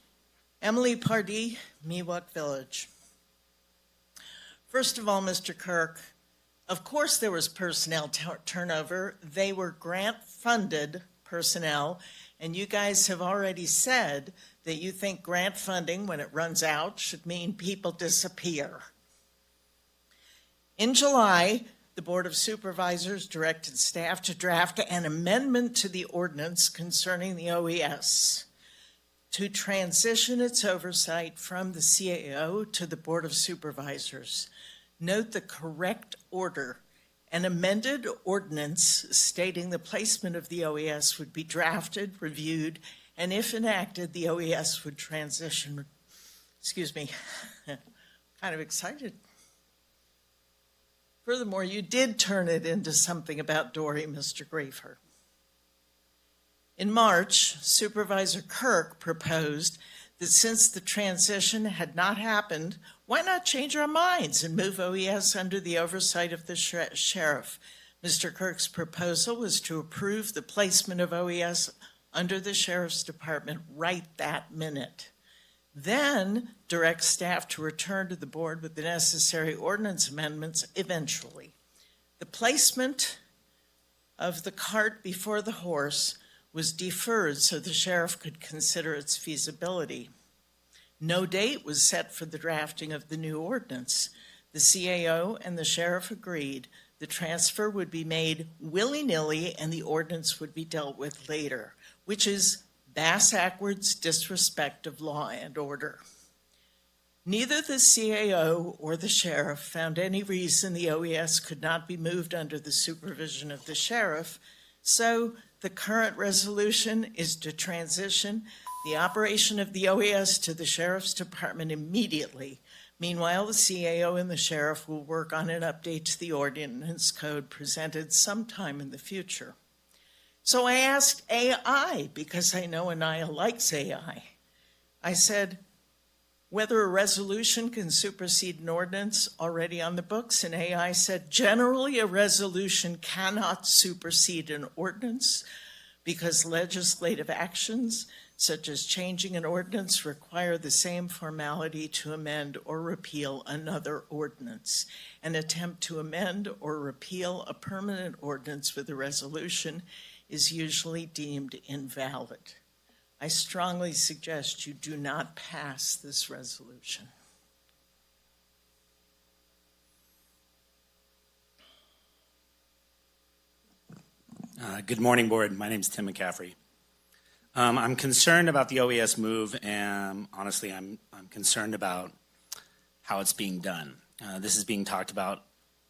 Emily Pardee, Miwok Village. First of all, Mr. Kirk, of course there was personnel turnover. They were grant-funded personnel, and you guys have already said that you think grant funding, when it runs out, should mean people disappear. In July, the Board of Supervisors directed staff to draft an amendment to the ordinance concerning the OES to transition its oversight from the CAO to the Board of Supervisors. Note the correct order. An amended ordinance stating the placement of the OES would be drafted, reviewed, and if enacted, the OES would transition. Excuse me, kind of excited. Furthermore, you did turn it into something about Dory, Mr. Grafer. In March, Supervisor Kirk proposed that since the transition had not happened, why not change our minds and move OES under the oversight of the sheriff? Mr. Kirk's proposal was to approve the placement of OES under the sheriff's department right that minute. Then direct staff to return to the board with the necessary ordinance amendments eventually. The placement of the cart before the horse was deferred so the sheriff could consider its feasibility. No date was set for the drafting of the new ordinance. The CAO and the sheriff agreed the transfer would be made willy-nilly and the ordinance would be dealt with later, which is bass-backwards disrespect of law and order. Neither the CAO or the sheriff found any reason the OES could not be moved under the supervision of the sheriff, so the current resolution is to transition the operation of the OES to the sheriff's department immediately. Meanwhile, the CAO and the sheriff will work on an update to the ordinance code presented sometime in the future. So I asked AI, because I know Anaya likes AI. I said, whether a resolution can supersede an ordinance already on the books, and AI said, generally a resolution cannot supersede an ordinance because legislative actions, such as changing an ordinance, require the same formality to amend or repeal another ordinance. An attempt to amend or repeal a permanent ordinance with a resolution is usually deemed invalid. I strongly suggest you do not pass this resolution. Good morning, Board. My name is Tim McCaffrey. I'm concerned about the OES move, and honestly, I'm concerned about how it's being done. This is being talked about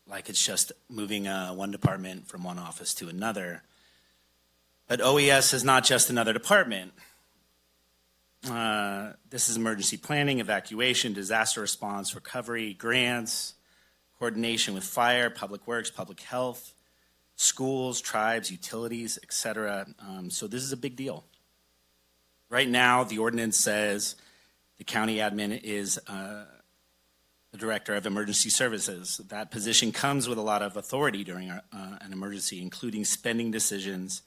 like it's just moving one department from one office to another. But OES is not just another department. This is emergency planning, evacuation, disaster response, recovery, grants, coordination with fire, public works, public health, schools, tribes, utilities, etc. So this is a big deal. Right now, the ordinance says the county admin is the director of emergency services. That position comes with a lot of authority during an emergency, including spending decisions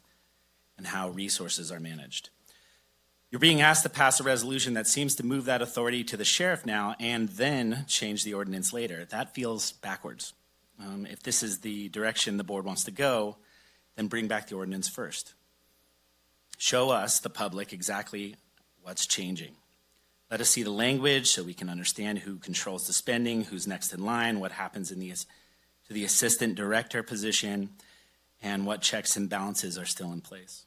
and how resources are managed. You're being asked to pass a resolution that seems to move that authority to the sheriff now and then change the ordinance later. That feels backwards. If this is the direction the board wants to go, then bring back the ordinance first. Show us, the public, exactly what's changing. Let us see the language so we can understand who controls the spending, who's next in line, what happens to the assistant director position, and what checks and balances are still in place.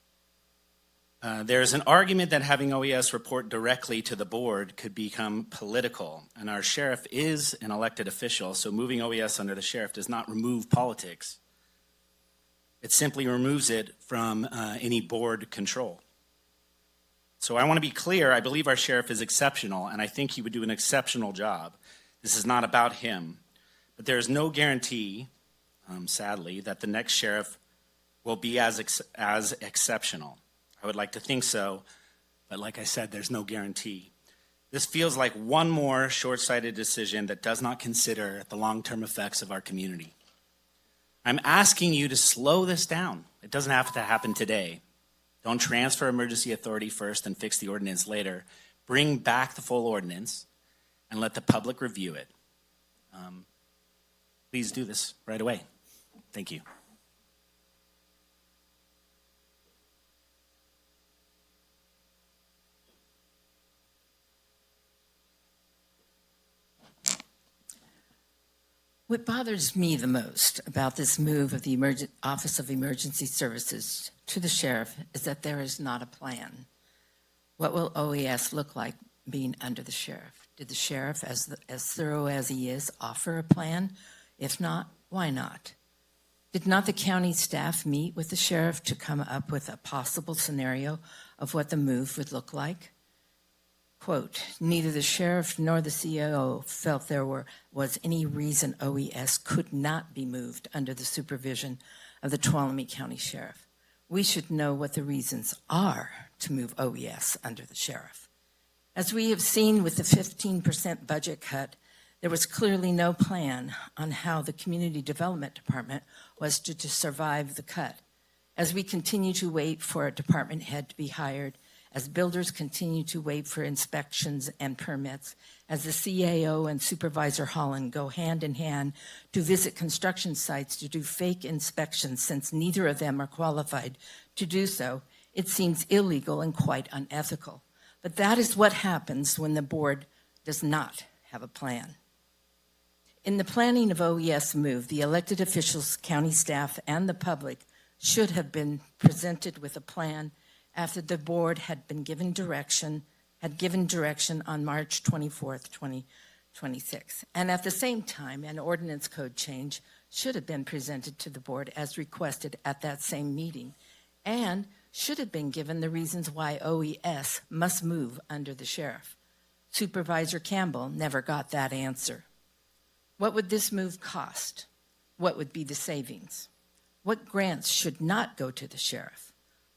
There's an argument that having OES report directly to the board could become political, and our sheriff is an elected official, so moving OES under the sheriff does not remove politics. It simply removes it from any board control. So I want to be clear, I believe our sheriff is exceptional, and I think he would do an exceptional job. This is not about him. But there is no guarantee, sadly, that the next sheriff will be as exceptional. I would like to think so, but like I said, there's no guarantee. This feels like one more short-sighted decision that does not consider the long-term effects of our community. I'm asking you to slow this down. It doesn't have to happen today. Don't transfer emergency authority first and fix the ordinance later. Bring back the full ordinance and let the public review it. Please do this right away. Thank you. What bothers me the most about this move of the Office of Emergency Services to the sheriff is that there is not a plan. What will OES look like being under the sheriff? Did the sheriff, as thorough as he is, offer a plan? If not, why not? Did not the county staff meet with the sheriff to come up with a possible scenario of what the move would look like? Quote, neither the sheriff nor the CAO felt there was any reason OES could not be moved under the supervision of the Tuolumne County Sheriff. We should know what the reasons are to move OES under the sheriff. As we have seen with the 15% budget cut, there was clearly no plan on how the Community Development Department was to survive the cut. As we continue to wait for a department head to be hired, as builders continue to wait for inspections and permits, as the CAO and Supervisor Holland go hand in hand to visit construction sites to do fake inspections since neither of them are qualified to do so, it seems illegal and quite unethical. But that is what happens when the board does not have a plan. In the planning of OES move, the elected officials, county staff, and the public should have been presented with a plan after the board had given direction on March 24th, 2026. And at the same time, an ordinance code change should have been presented to the board as requested at that same meeting, and should have been given the reasons why OES must move under the sheriff. Supervisor Campbell never got that answer. What would this move cost? What would be the savings? What grants should not go to the sheriff?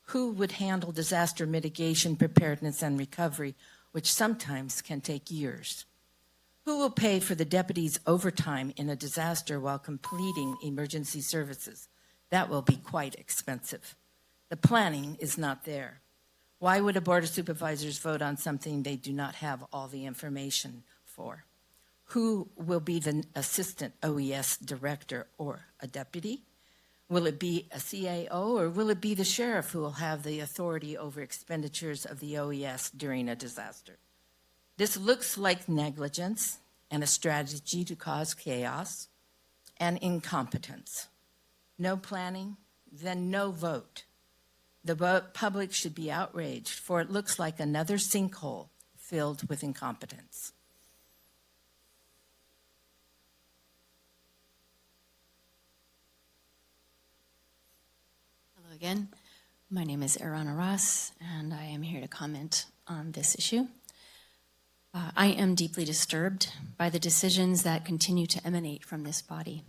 Who would handle disaster mitigation, preparedness, and recovery, which sometimes can take years? Who will pay for the deputies' overtime in a disaster while completing emergency services? That will be quite expensive. The planning is not there. Why would a Board of Supervisors vote on something they do not have all the information for? Who will be the assistant OES director or a deputy? Will it be a CAO or will it be the sheriff who will have the authority over expenditures of the OES during a disaster? This looks like negligence and a strategy to cause chaos and incompetence. No planning, then no vote. The public should be outraged, for it looks like another sinkhole filled with incompetence. Again, my name is Erana Ross, and I am here to comment on this issue. I am deeply disturbed by the decisions that continue to emanate from this body.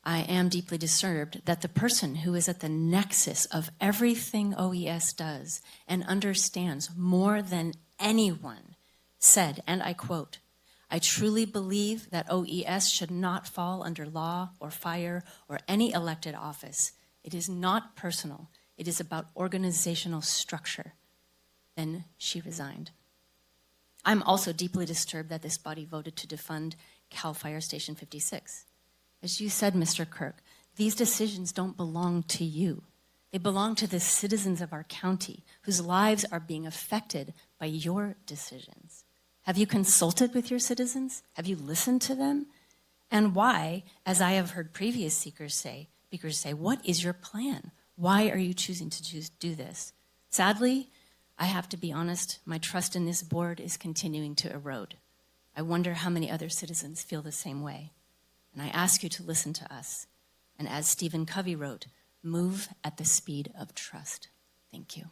I am deeply disturbed that the person who is at the nexus of everything OES does and understands more than anyone said, and I quote, I truly believe that OES should not fall under law or fire or any elected office. It is not personal. It is about organizational structure. Then she resigned. I'm also deeply disturbed that this body voted to defund CAL FIRE Station 56. As you said, Mr. Kirk, these decisions don't belong to you. They belong to the citizens of our county whose lives are being affected by your decisions. Have you consulted with your citizens? Have you listened to them? And why, as I have heard previous speakers say, what is your plan? Why are you choosing to do this? Sadly, I have to be honest, my trust in this board is continuing to erode. I wonder how many other citizens feel the same way. And I ask you to listen to us. And as Stephen Covey wrote, move at the speed of trust. Thank you.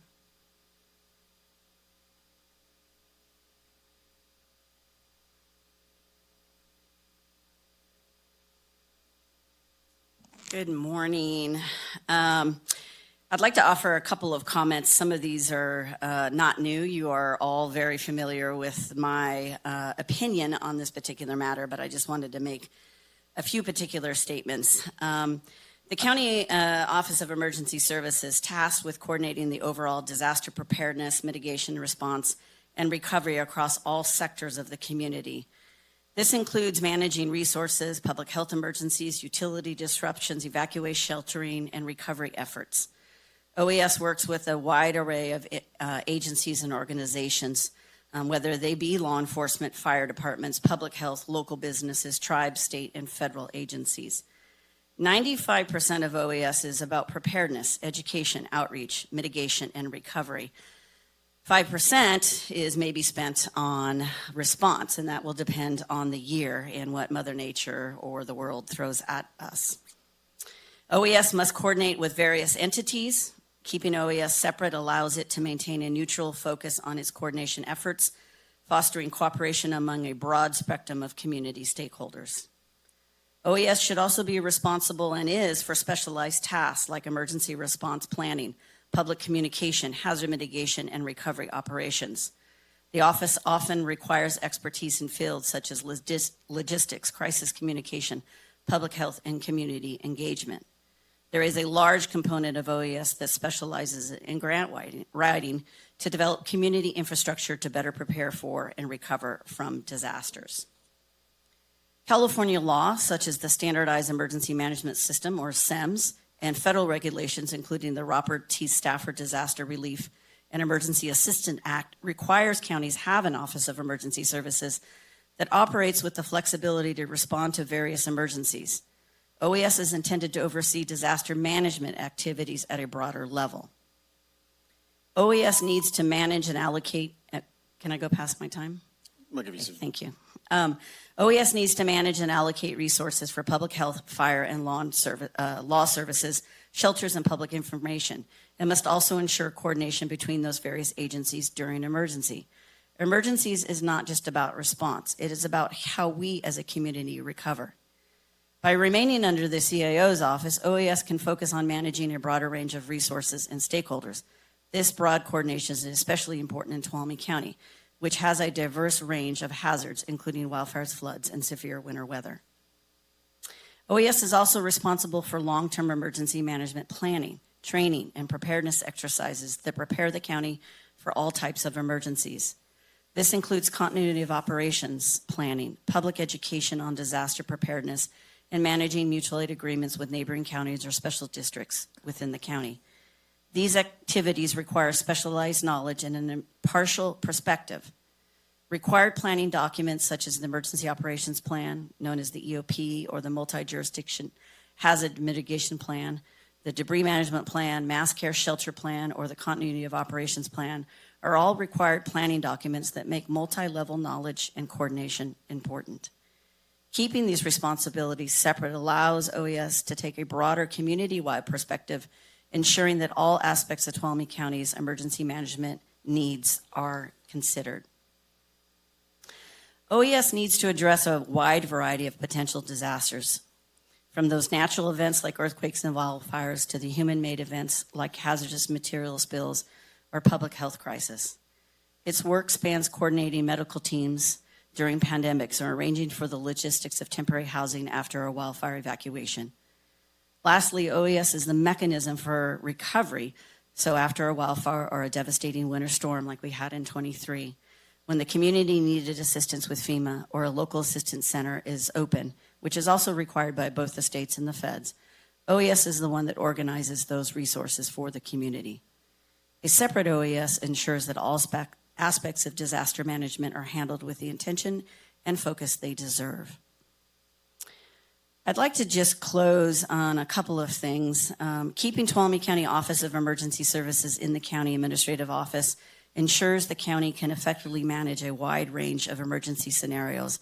Good morning. I'd like to offer a couple of comments. Some of these are not new. You are all very familiar with my opinion on this particular matter, but I just wanted to make a few particular statements. The County Office of Emergency Services tasked with coordinating the overall disaster preparedness, mitigation, response, and recovery across all sectors of the community. This includes managing resources, public health emergencies, utility disruptions, evacuation, sheltering, and recovery efforts. OES works with a wide array of agencies and organizations, whether they be law enforcement, fire departments, public health, local businesses, tribes, state, and federal agencies. 95% of OES is about preparedness, education, outreach, mitigation, and recovery. 5% is maybe spent on response, and that will depend on the year and what Mother Nature or the world throws at us. OES must coordinate with various entities. Keeping OES separate allows it to maintain a neutral focus on its coordination efforts, fostering cooperation among a broad spectrum of community stakeholders. OES should also be responsible and is for specialized tasks like emergency response planning, public communication, hazard mitigation, and recovery operations. The office often requires expertise in fields such as logistics, crisis communication, public health, and community engagement. There is a large component of OES that specializes in grant writing to develop community infrastructure to better prepare for and recover from disasters. California law, such as the Standardized Emergency Management System, or SEMS, and federal regulations, including the Robert T. Stafford Disaster Relief and Emergency Assistance Act, requires counties have an Office of Emergency Services that operates with the flexibility to respond to various emergencies. OES is intended to oversee disaster management activities at a broader level. OES needs to manage and allocate, can I go past my time? I'll give you some. Thank you. OES needs to manage and allocate resources for public health, fire, and law services, shelters, and public information, and must also ensure coordination between those various agencies during an emergency. Emergencies is not just about response. It is about how we as a community recover. By remaining under the CIO's office, OES can focus on managing a broader range of resources and stakeholders. This broad coordination is especially important in Tuolumne County, which has a diverse range of hazards, including wildfires, floods, and severe winter weather. OES is also responsible for long-term emergency management planning, training, and preparedness exercises that prepare the county for all types of emergencies. This includes continuity of operations planning, public education on disaster preparedness, and managing mutual aid agreements with neighboring counties or special districts within the county. These activities require specialized knowledge and an impartial perspective. Required planning documents such as the Emergency Operations Plan, known as the EOP, or the Multi-Jurisdiction Hazard Mitigation Plan, the Debris Management Plan, Mass Care Shelter Plan, or the Continuity of Operations Plan are all required planning documents that make multi-level knowledge and coordination important. Keeping these responsibilities separate allows OES to take a broader community-wide perspective, ensuring that all aspects of Tuolumne County's emergency management needs are considered. OES needs to address a wide variety of potential disasters, from those natural events like earthquakes and wildfires to the human-made events like hazardous material spills or public health crisis. Its work spans coordinating medical teams during pandemics or arranging for the logistics of temporary housing after a wildfire evacuation. Lastly, OES is the mechanism for recovery. So after a wildfire or a devastating winter storm like we had in 23, when the community needed assistance with FEMA or a local assistance center is open, which is also required by both the states and the feds, OES is the one that organizes those resources for the community. A separate OES ensures that all aspects of disaster management are handled with the intention and focus they deserve. I'd like to just close on a couple of things. Keeping Tuolumne County Office of Emergency Services in the County Administrative Office ensures the county can effectively manage a wide range of emergency scenarios,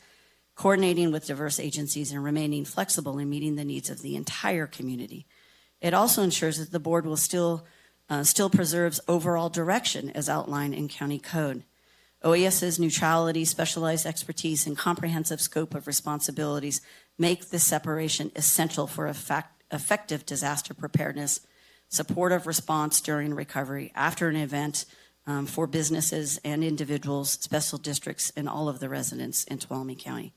coordinating with diverse agencies and remaining flexible in meeting the needs of the entire community. It also ensures that the board will still preserves overall direction as outlined in county code. OES's neutrality, specialized expertise, and comprehensive scope of responsibilities make this separation essential for effective disaster preparedness, supportive response during recovery, after an event, for businesses and individuals, special districts, and all of the residents in Tuolumne County.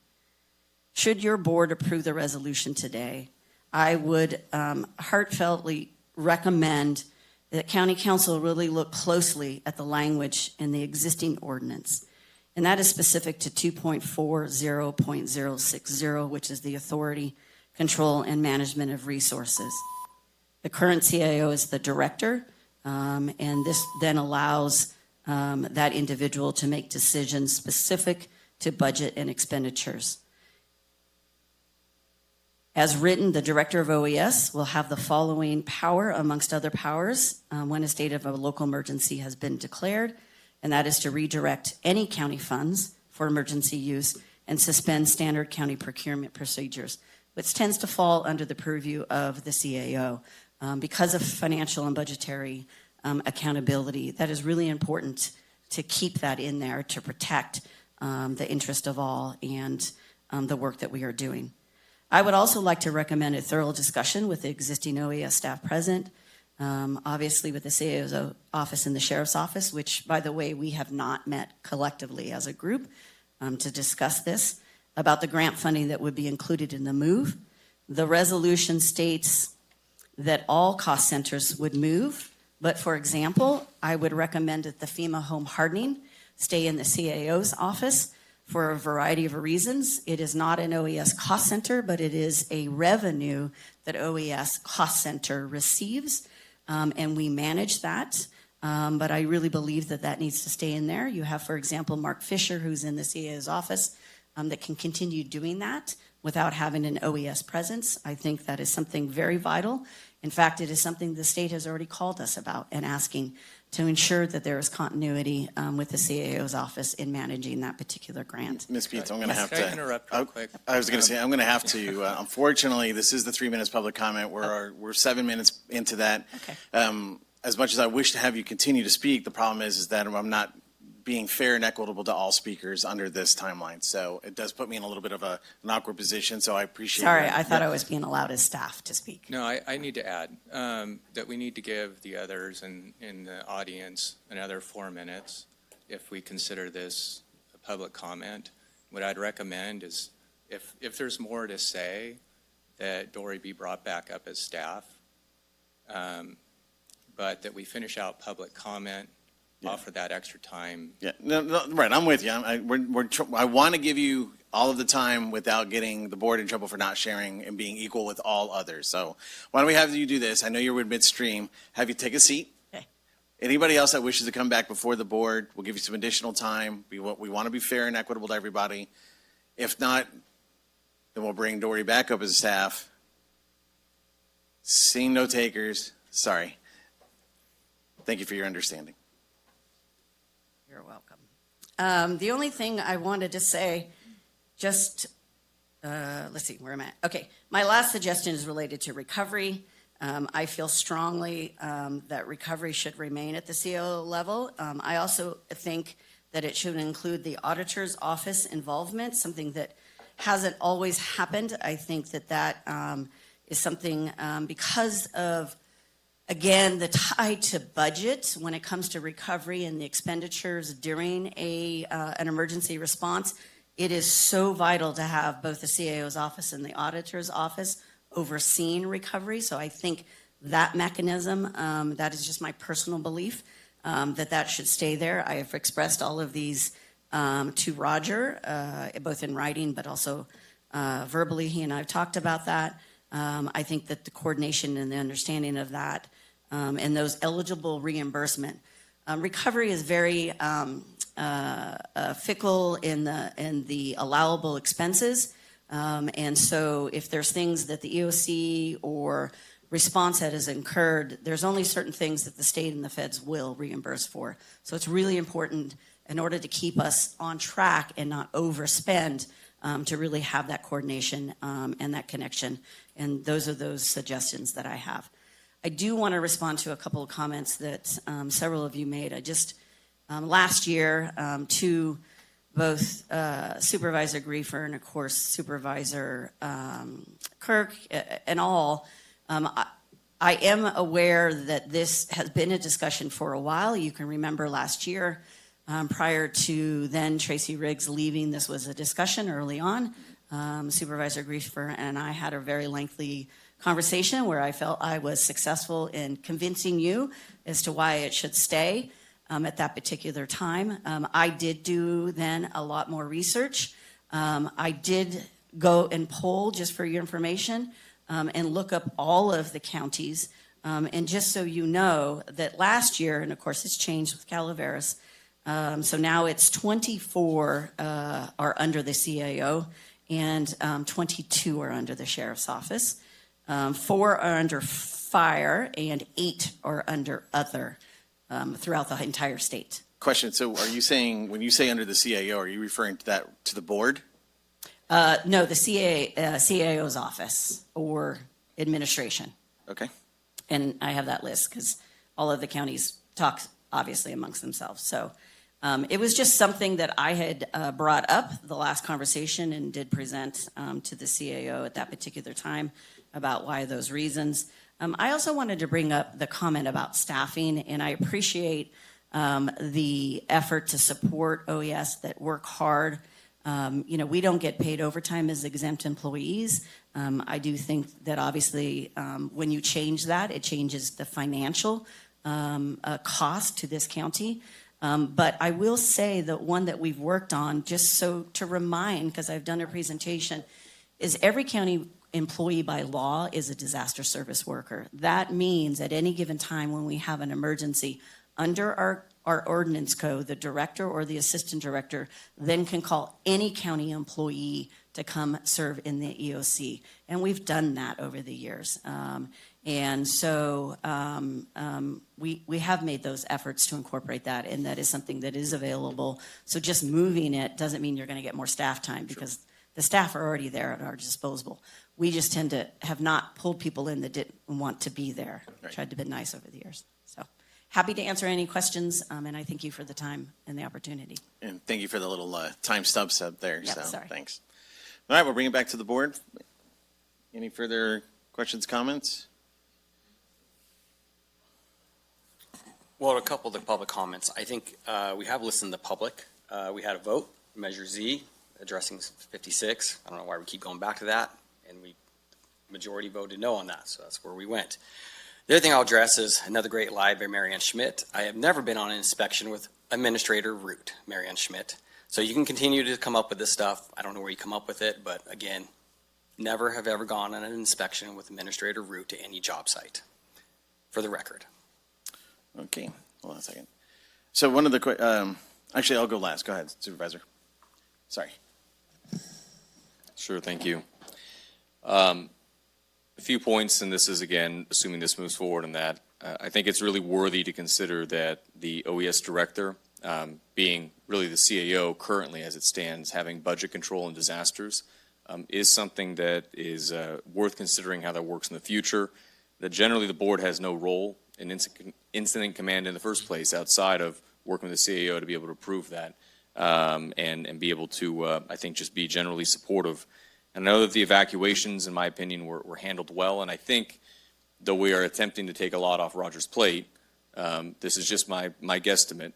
Should your board approve the resolution today, I would heartfeltly recommend that County Council really look closely at the language in the existing ordinance. And that is specific to 2.40.060, which is the authority, control, and management of resources. The current CIO is the director, and this then allows that individual to make decisions specific to budget and expenditures. As written, the director of OES will have the following power, amongst other powers, when a state of a local emergency has been declared, and that is to redirect any county funds for emergency use and suspend standard county procurement procedures, which tends to fall under the purview of the CAO. Because of financial and budgetary accountability, that is really important to keep that in there to protect the interest of all and the work that we are doing. I would also like to recommend a thorough discussion with the existing OES staff present, obviously with the CAO's office and the sheriff's office, which, by the way, we have not met collectively as a group to discuss this, about the grant funding that would be included in the move. The resolution states that all cost centers would move, but for example, I would recommend that the FEMA home hardening stay in the CAO's office for a variety of reasons. It is not an OES cost center, but it is a revenue that OES cost center receives, and we manage that. But I really believe that that needs to stay in there. You have, for example, Mark Fisher, who's in the CAO's office, that can continue doing that without having an OES presence. I think that is something very vital. In fact, it is something the state has already called us about and asking to ensure that there is continuity with the CAO's office in managing that particular grant. Ms. Peets, I'm going to have Can I to interrupt real quick? I was going to say, I'm going to have to, unfortunately, this is the 3 minutes public comment. We're 7 minutes into that. Okay. As much as I wish to have you continue to speak, the problem is that I'm not being fair and equitable to all speakers under this timeline. So it does put me in a little bit of an awkward position, so I appreciate it. Sorry, I thought I was being allowed as staff to speak. No, I need to add that we need to give the others in the audience another 4 minutes if we consider this a public comment. What I'd recommend is if there's more to say, that Dory be brought back up as staff, but that we finish out public comment, offer that extra time. Yeah, no, right, I'm with you. I want to give you all of the time without getting the board in trouble for not sharing and being equal with all others. So why don't we have you do this? I know you're midstream. Have you take a seat. Okay. Anybody else that wishes to come back before the board, we'll give you some additional time. We want to be fair and equitable to everybody. If not, then we'll bring Dory back up as staff. Seeing no takers, sorry. Thank you for your understanding. You're welcome. The only thing I wanted to say, let's see, where am I at? Okay, my last suggestion is related to recovery. I feel strongly that recovery should remain at the CO level. I also think that it should include the auditor's office involvement, something that hasn't always happened. I think that is something because of, again, the tie to budget when it comes to recovery and the expenditures during an emergency response. It is so vital to have both the CAO's office and the auditor's office overseeing recovery. So I think that mechanism, that is just my personal belief, that should stay there. I have expressed all of these to Roger, both in writing but also verbally. He and I have talked about that. I think that the coordination and the understanding of that and those eligible reimbursement. Recovery is very fickle in the allowable expenses. And so if there's things that the EOC or response head has incurred, there's only certain things that the state and the feds will reimburse for. So it's really important in order to keep us on track and not overspend to really have that coordination and that connection. And those are those suggestions that I have. I do want to respond to a couple of comments that several of you made. I just, last year, to both Supervisor Griefer and, of course, Supervisor Kirk and all, I am aware that this has been a discussion for a while. You can remember last year, prior to then Tracy Riggs leaving, this was a discussion early on. Supervisor Griefer and I had a very lengthy conversation where I felt I was successful in convincing you as to why it should stay at that particular time. I did do then a lot more research. I did go and poll, just for your information, and look up all of the counties. And just so you know that last year, and of course it's changed with Calaveras, so now it's 24 are under the CAO and 22 are under the Sheriff's Office. 4 are under fire and 8 are under other throughout the entire state. Question, so are you saying, when you say under the CAO, are you referring to that, to the board? No, the CAO's office or administration. Okay. And I have that list because all of the counties talk obviously amongst themselves. So it was just something that I had brought up the last conversation and did present to the CAO at that particular time about why those reasons. I also wanted to bring up the comment about staffing, and I appreciate the effort to support OES that work hard. We don't get paid overtime as exempt employees. I do think that obviously when you change that, it changes the financial cost to this county. But I will say that one that we've worked on, just so to remind, because I've done a presentation, is every county employee by law is a disaster service worker. That means at any given time when we have an emergency, under our ordinance code, the director or the assistant director then can call any county employee to come serve in the EOC. And we've done that over the years. And so we have made those efforts to incorporate that, and that is something that is available. So just moving it doesn't mean you're going to get more staff time, because the staff are already there at our disposal. We just tend to have not pulled people in that didn't want to be there. Right. Tried to be nice over the years. So happy to answer any questions, and I thank you for the time and the opportunity. And thank you for the little time stubs up there. Yep, So sorry. thanks. All right, we'll bring it back to the board. Any further questions, comments? Well, a couple of the public comments. I think we have listened to the public. We had a vote, Measure Z, addressing 56. I don't know why we keep going back to that. And majority voted no on that, so that's where we went. The other thing I'll address is another great lie by Marianne Schmidt. I have never been on an inspection with Administrator Root, Marianne Schmidt. So you can continue to come up with this stuff. I don't know where you come up with it, but again, never have ever gone on an inspection with Administrator Root to any job site, for the record. Okay, hold on a second. So one of the, actually, I'll go last. Go ahead, Supervisor. Sorry. Sure, thank you. A few points, and this is, again, assuming this moves forward, and that I think it's really worthy to consider that the OES director, being really the CAO currently as it stands, having budget control and disasters, is something that is worth considering how that works in the future. That generally the board has no role in incident command in the first place outside of working with the CAO to be able to approve that and be able to, I think, just be generally supportive. And I know that the evacuations, in my opinion, were handled well, and I think, though we are attempting to take a lot off Roger's plate, this is just my guesstimate,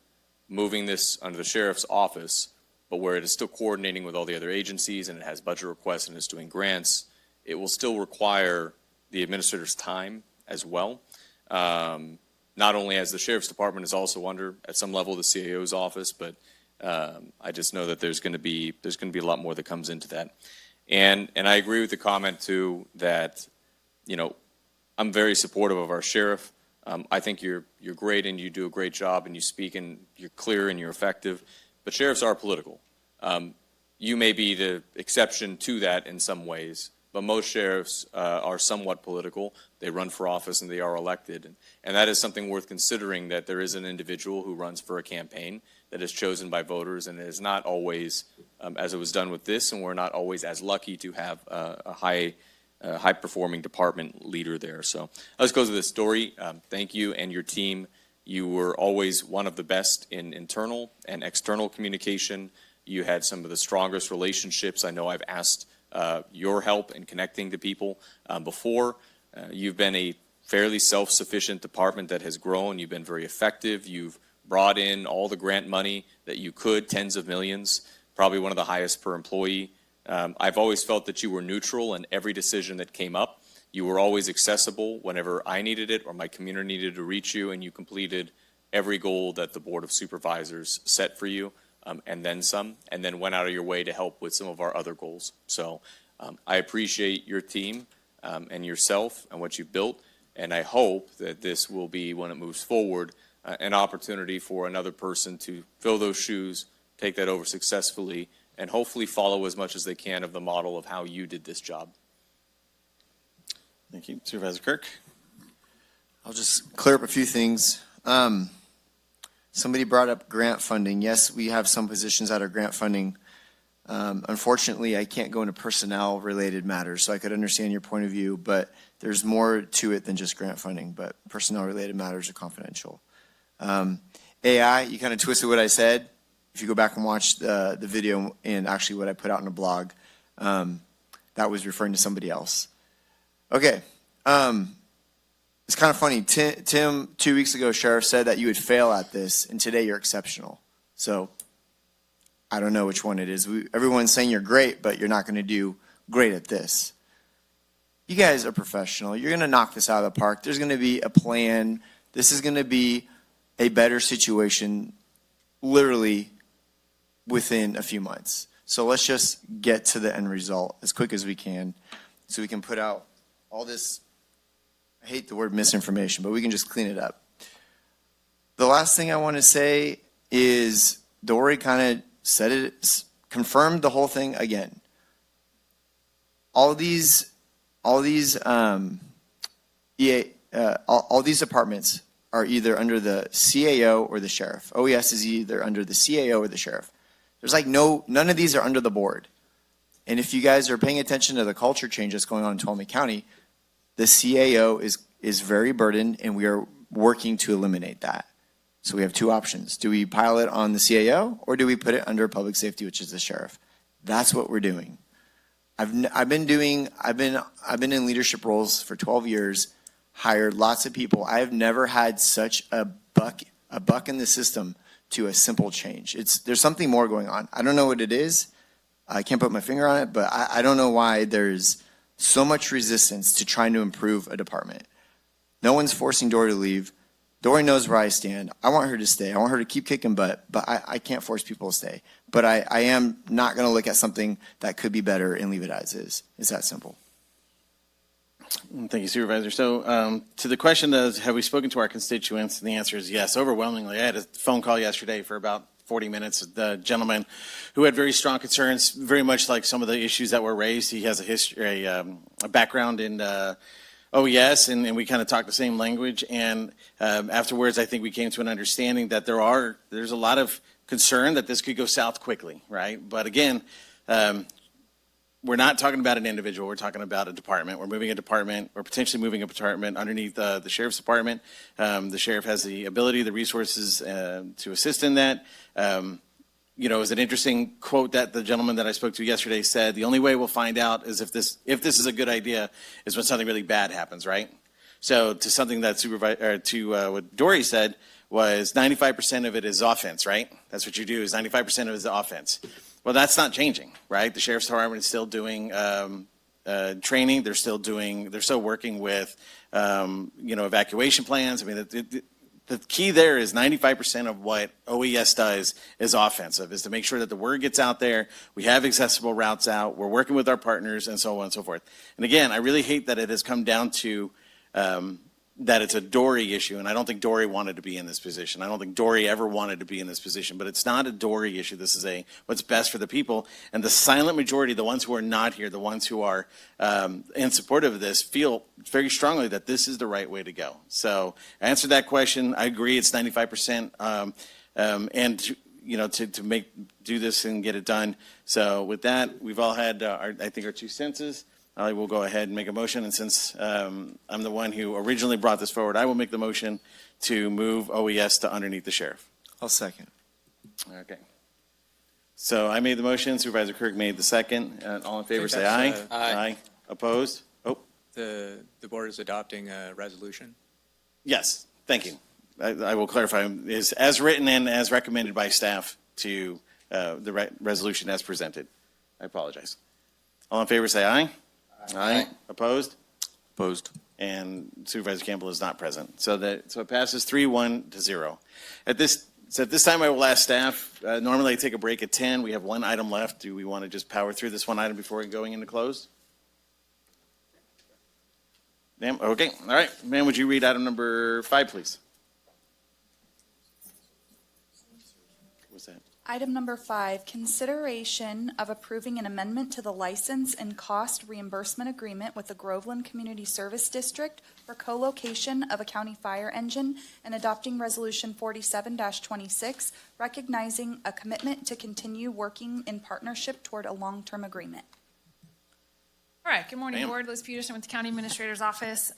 moving this under the sheriff's office, but where it is still coordinating with all the other agencies and it has budget requests and is doing grants, it will still require the administrator's time as well. Not only as the sheriff's department is also under, at some level, the CAO's office, but I just know that there's going to be a lot more that comes into that. And I agree with the comment, too, that, I'm very supportive of our sheriff. I think you're great and you do a great job and you speak and you're clear and you're effective. But sheriffs are political. You may be the exception to that in some ways, but most sheriffs are somewhat political. They run for office and they are elected. And that is something worth considering, that there is an individual who runs for a campaign that is chosen by voters, and it is not always, as it was done with this, and we're not always as lucky to have a high-performing department leader there. So let's go to the story. Thank you and your team. You were always one of the best in internal and external communication. You had some of the strongest relationships. I know I've asked your help in connecting to people before. You've been a fairly self-sufficient department that has grown. You've been very effective. You've brought in all the grant money that you could, tens of millions, probably one of the highest per employee. I've always felt that you were neutral in every decision that came up. You were always accessible whenever I needed it or my community needed to reach you, and you completed every goal that the Board of Supervisors set for you, and then some, and then went out of your way to help with some of our other goals. So I appreciate your team and yourself and what you've built, and I hope that this will be, when it moves forward, an opportunity for another person to fill those shoes, take that over successfully, and hopefully follow as much as they can of the model of how you did this job. Thank you. Supervisor Kirk? I'll just clear up a few things. Somebody brought up grant funding. Yes, we have some positions that are grant funding. Unfortunately, I can't go into personnel-related matters, so I could understand your point of view, but there's more to it than just grant funding, but personnel-related matters are confidential. AI, you kind of twisted what I said. If you go back and watch the video and actually what I put out in a blog, that was referring to somebody else. Okay. It's kind of funny. Tim, 2 weeks ago, Sheriff said that you would fail at this, and today you're exceptional. So I don't know which one it is. Everyone's saying you're great, but you're not going to do great at this. You guys are professional. You're going to knock this out of the park. There's going to be a plan. This is going to be a better situation literally within a few months. So let's just get to the end result as quick as we can so we can put out all this, I hate the word misinformation, but we can just clean it up. The last thing I want to say is Dory kind of said it, confirmed the whole thing again. All these departments are either under the CAO or the sheriff. OES is either under the CAO or the sheriff. There's like none of these are under the board. And if you guys are paying attention to the culture change that's going on in Tuolumne County, the CAO is very burdened, and we are working to eliminate that. So we have two options. Do we pile it on the CAO, or do we put it under public safety, which is the sheriff? That's what we're doing. I've been in leadership roles for 12 years, hired lots of people. I have never had such a buck in the system to a simple change. There's something more going on. I don't know what it is. I can't put my finger on it, but I don't know why there's so much resistance to trying to improve a department. No one's forcing Dory to leave. Dory knows where I stand. I want her to stay. I want her to keep kicking butt, but I can't force people to stay. But I am not going to look at something that could be better and leave it as is. It's that simple. Thank you, Supervisor. So to the question of have we spoken to our constituents, and the answer is yes, overwhelmingly. I had a phone call yesterday for about 40 minutes. The gentleman who had very strong concerns, very much like some of the issues that were raised. He has a history, a background in OES, and we kind of talk the same language. And afterwards, I think we came to an understanding that there's a lot of concern that this could go south quickly, right? But again, we're not talking about an individual. We're talking about a department. We're moving a department. We're potentially moving a department underneath the sheriff's department. The sheriff has the ability, the resources to assist in that. It was an interesting quote that the gentleman that I spoke to yesterday said, the only way we'll find out is if this is a good idea is when something really bad happens, right? So to something that what Dory said was 95% of it is offense, right? That's what you do, is 95% of it is offense. Well, that's not changing, right? The sheriff's department is still doing training. They're still working with, evacuation plans. I mean, the key there is 95% of what OES does is offensive, is to make sure that the word gets out there. We have accessible routes out. We're working with our partners and so on and so forth. And again, I really hate that it has come down to that it's a Dory issue, and I don't think Dory wanted to be in this position. I don't think Dory ever wanted to be in this position, but it's not a Dory issue. This is what's best for the people. And the silent majority, the ones who are not here, the ones who are in support of this, feel very strongly that this is the right way to go. So I answered that question. I agree it's 95%, and to do this and get it done. So with that, we've all had our 2 senses. I will go ahead and make a motion, and since I'm the one who originally brought this forward, I will make the motion to move OES to underneath the sheriff. I'll second. Okay. So I made the motion, Supervisor Kirk made the second. All in favor say aye. Aye. Opposed? Oh, The board is adopting a resolution. Yes, thank you. I will clarify, is as written and as recommended by staff to the resolution as presented. I apologize. All in favor, say aye. Aye. Opposed? Opposed. And Supervisor Campbell is not present. So it passes 3-1 to 0. At this time, I will ask staff, normally I take a break at 10. We have one item left. Do we want to just power through this one item before going into closed? Ma'am, okay, all right. Ma'am, would you read item number 5, please? What's that? Item number 5, consideration of approving an amendment to the license and cost reimbursement agreement with the Groveland Community Service District for co-location of a county fire engine and adopting Resolution 47-26, recognizing a commitment to continue working in partnership toward a long-term agreement. All right, good morning, Ma'am. Board. Liz Peterson with the County Administrator's Office.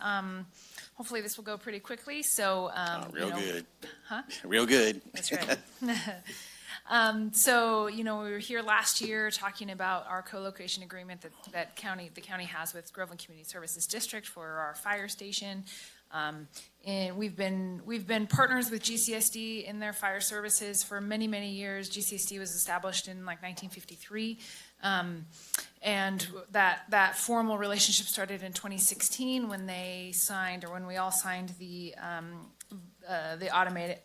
Hopefully this will go pretty quickly, so. Real good. Huh? Real good. That's right. So, we were here last year talking about our co-location agreement that the county has with Groveland Community Services District for our fire station. And we've been partners with GCSD in their fire services for many, many years. GCSD was established in like 1953. And that formal relationship started in 2016 when they signed, or when we all signed the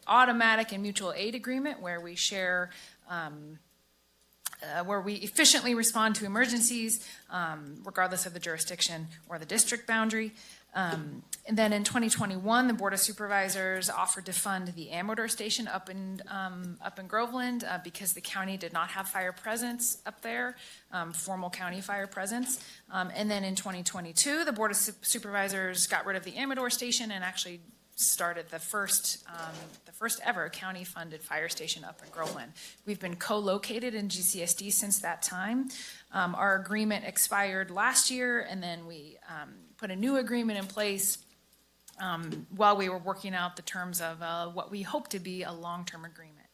automatic and mutual aid agreement, where we share, where we efficiently respond to emergencies, regardless of the jurisdiction or the district boundary. And then in 2021, the Board of Supervisors offered to fund the Amador Station up in Groveland because the county did not have fire presence up there, formal county fire presence. And then in 2022, the Board of Supervisors got rid of the Amador Station and actually started the first ever county-funded fire station up in Groveland. We've been co-located in GCSD since that time. Our agreement expired last year, and then we put a new agreement in place while we were working out the terms of what we hope to be a long-term agreement.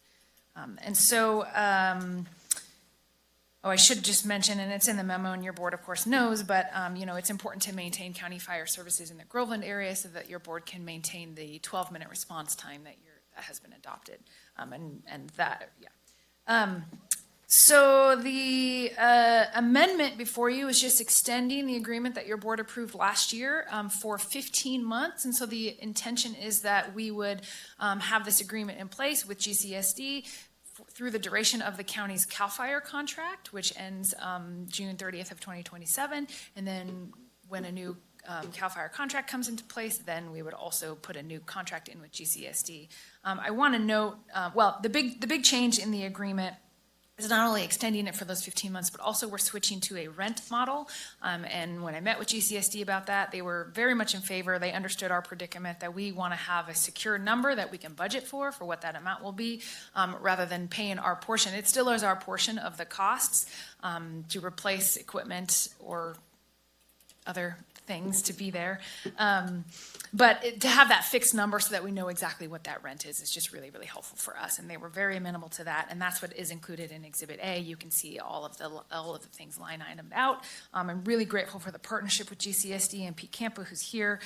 I should just mention, and it's in the memo, and your board, of course, knows, but, it's important to maintain county fire services in the Groveland area so that your board can maintain the 12-minute response time that has been adopted. So the amendment before you is just extending the agreement that your board approved last year for 15 months. And so the intention is that we would have this agreement in place with GCSD through the duration of the county's CAL FIRE contract, which ends June 30th of 2027. And then when a new CAL FIRE contract comes into place, then we would also put a new contract in with GCSD. I want to note, the big change in the agreement is not only extending it for those 15 months, but also we're switching to a rent model. And when I met with GCSD about that, they were very much in favor. They understood our predicament that we want to have a secure number that we can budget for what that amount will be, rather than paying our portion. It still is our portion of the costs to replace equipment or other things to be there. But to have that fixed number so that we know exactly what that rent is just really, really helpful for us. And they were very amenable to that. And that's what is included in Exhibit A. You can see all of the things line itemed out. I'm really grateful for the partnership with GCSD and Pete Campo, who's here.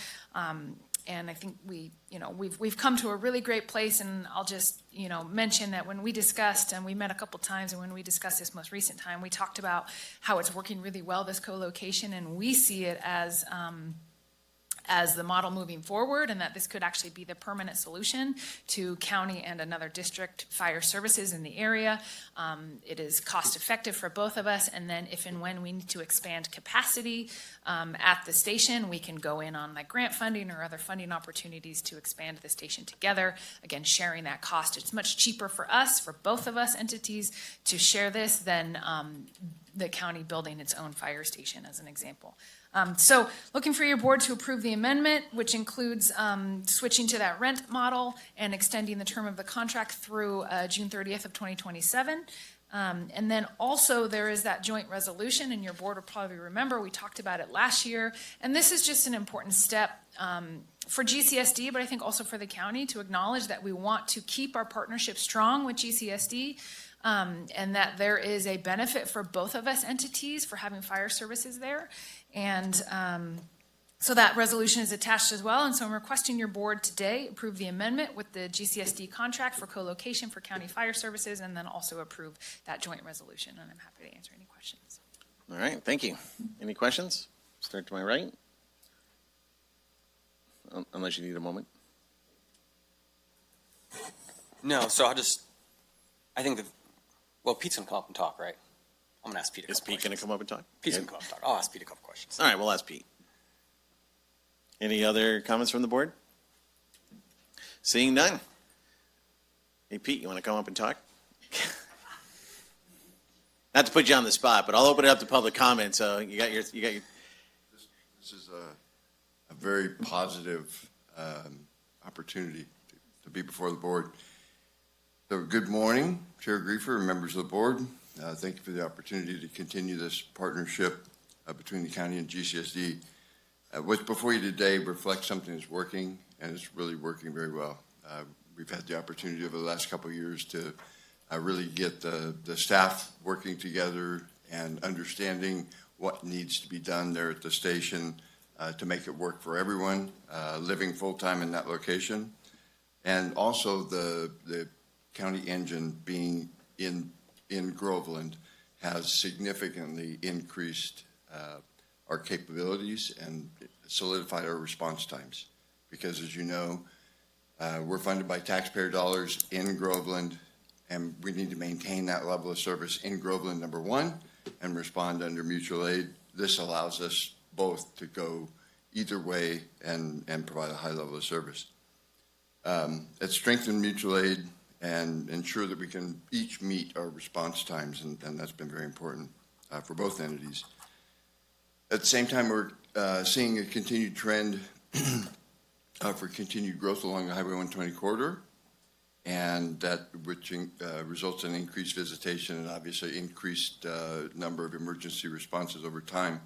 And I think we've come to a really great place. And I'll just, mention that when we discussed, and we met a couple times, and when we discussed this most recent time, we talked about how it's working really well, this co-location, and we see it as the model moving forward, and that this could actually be the permanent solution to county and another district fire services in the area. It is cost effective for both of us, and then if and when we need to expand capacity at the station, we can go in on like grant funding or other funding opportunities to expand the station together. Again, sharing that cost. It's much cheaper for us, for both of us entities, to share this than the county building its own fire station, as an example. So looking for your board to approve the amendment, which includes switching to that rent model and extending the term of the contract through June 30th of 2027. And then also there is that joint resolution, and your board will probably remember we talked about it last year. And this is just an important step for GCSD, but I think also for the county, to acknowledge that we want to keep our partnership strong with GCSD. And that there is a benefit for both of us entities for having fire services there. And So that resolution is attached as well, and so I'm requesting your board today approve the amendment with the GCSD contract for co-location for county fire services, and then also approve that joint resolution, and I'm happy to answer any questions. All right, thank you. Any questions? Start to my right. Unless you need a moment. No, so I think Pete's gonna come up and talk, right? I'm gonna ask Pete a couple Is Pete going to come up and talk? Pete's gonna come up and talk. I'll ask Pete a couple questions. All right, we'll ask Pete. Any other comments from the board? Seeing none. Hey, Pete, you want to come up and talk? Not to put you on the spot, but I'll open it up to public comment, so you got your. This is a very positive opportunity to be before the board. So good morning, Chair Griefer and members of the board. Thank you for the opportunity to continue this partnership between the county and GCSD. What's before you today reflects something that's working, and it's really working very well. We've had the opportunity over the last couple of years to really get the staff working together and understanding what needs to be done there at the station to make it work for everyone living full-time in that location. And also the county engine being in Groveland has significantly increased our capabilities and solidified our response times. Because as you know, we're funded by taxpayer dollars in Groveland, and we need to maintain that level of service in Groveland, number one, and respond under mutual aid. This allows us both to go either way and provide a high level of service. It's strengthened mutual aid and ensure that we can each meet our response times, and that's been very important for both entities. At the same time, we're seeing a continued trend for continued growth along the Highway 120 corridor, and that which results in increased visitation and obviously increased number of emergency responses over time.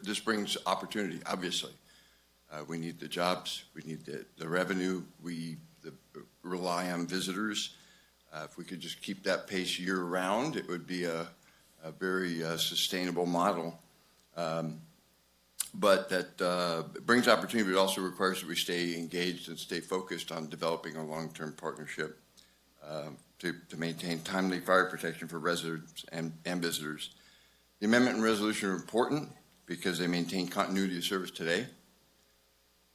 This brings opportunity, obviously. We need the jobs, we need the revenue, we rely on visitors. If we could just keep that pace year round, it would be a very sustainable model. But that brings opportunity, but it also requires that we stay engaged and stay focused on developing a long-term partnership to maintain timely fire protection for residents and visitors. The amendment and resolution are important because they maintain continuity of service today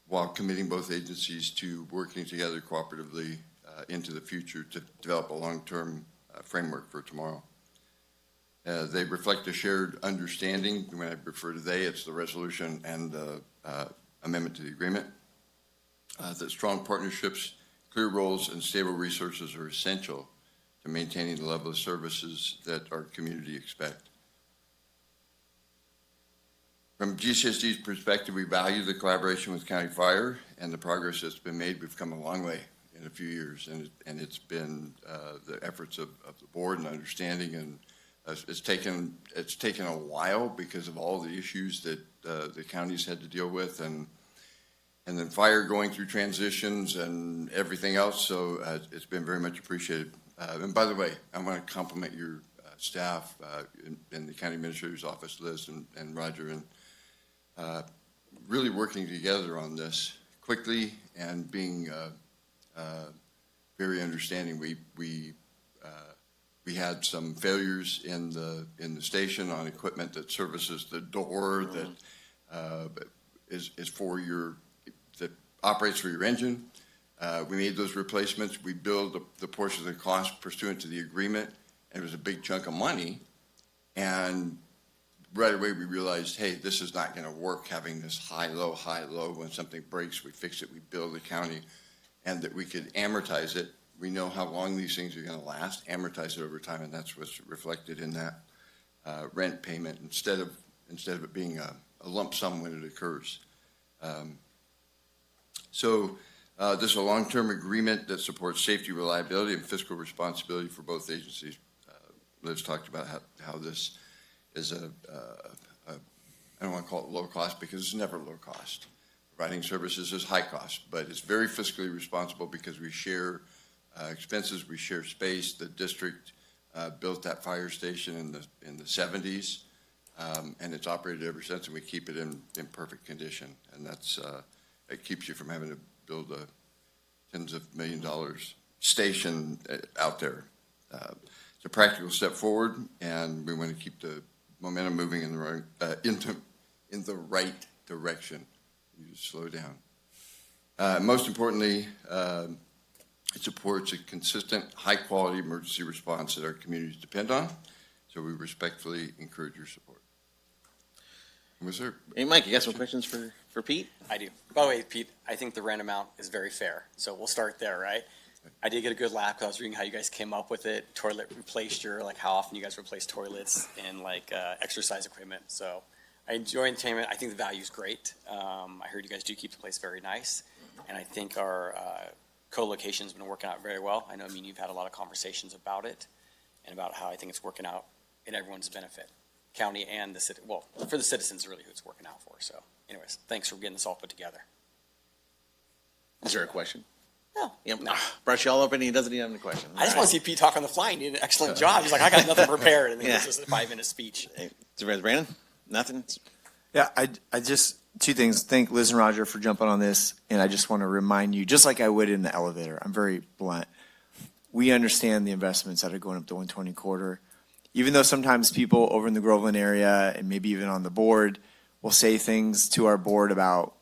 while committing both agencies to working together cooperatively into the future to develop a long-term framework for tomorrow. They reflect a shared understanding. When I refer to they, it's the resolution and the amendment to the agreement. That strong partnerships, clear roles, and stable resources are essential to maintaining the level of services that our community expect. From GCSD's perspective, we value the collaboration with County Fire and the progress that's been made. We've come a long way in a few years, and it's been the efforts of the board and understanding, and it's taken a while because of all the issues that the counties had to deal with, and then fire going through transitions and everything else. So it's been very much appreciated. And by the way, I want to compliment your staff in the county administrator's office, Liz and Roger, and really working together on this quickly and being very understanding. We had some failures in the station on equipment that services the door that is for that operates for your engine. We made those replacements. We billed the portion of the cost pursuant to the agreement, and it was a big chunk of money. And right away we realized, hey, this is not going to work, having this high, low. When something breaks, we fix it, we bill the county, and that we could amortize it. We know how long these things are going to last, amortize it over time, and that's what's reflected in that rent payment instead of it being a lump sum when it occurs. So this is a long-term agreement that supports safety, reliability, and fiscal responsibility for both agencies. Liz talked about how this is I don't want to call it low cost because it's never low cost. Providing services is high cost, but it's very fiscally responsible because we share expenses, we share space. The district built that fire station in the 70s. and it's operated ever since, and we keep it in perfect condition. And that's, it keeps you from having to build a tens of $1 million station out there. It's a practical step forward, and we want to keep the momentum moving in the right, in the right direction. You just slow down. Most importantly, it supports a consistent, high-quality emergency response that our communities depend on. So we respectfully encourage your support. Was there? Hey, Mike, you got some questions for Pete? I do. By the way, Pete, I think the rent amount is very fair. So we'll start there, right? I did get a good laugh because I was reading how you guys came up with it. Toilet replaced like how often you guys replace toilets and exercise equipment. So I enjoy entertainment. I think the value is great. I heard you guys do keep the place very nice. And I think our co-location has been working out very well. I know, you've had a lot of conversations about it and about how I think it's working out in everyone's benefit. County and the city, well, for the citizens really who it's working out for. So anyways, thanks for getting this all put together. Is there a question? No. Yep. Brush you all up and he doesn't even have any questions. I just want to see Pete talk on the fly, and he did an excellent job. He's like, I got nothing prepared, and then Yeah. it's just a 5-minute speech. Hey, Supervisor Brandon? Nothing? Yeah, I just, two things. Thank Liz and Roger for jumping on this, and I just want to remind you, just like I would in the elevator, I'm very blunt. We understand the investments that are going up to 120 quarter. Even though sometimes people over in the Groveland area and maybe even on the board will say things to our board about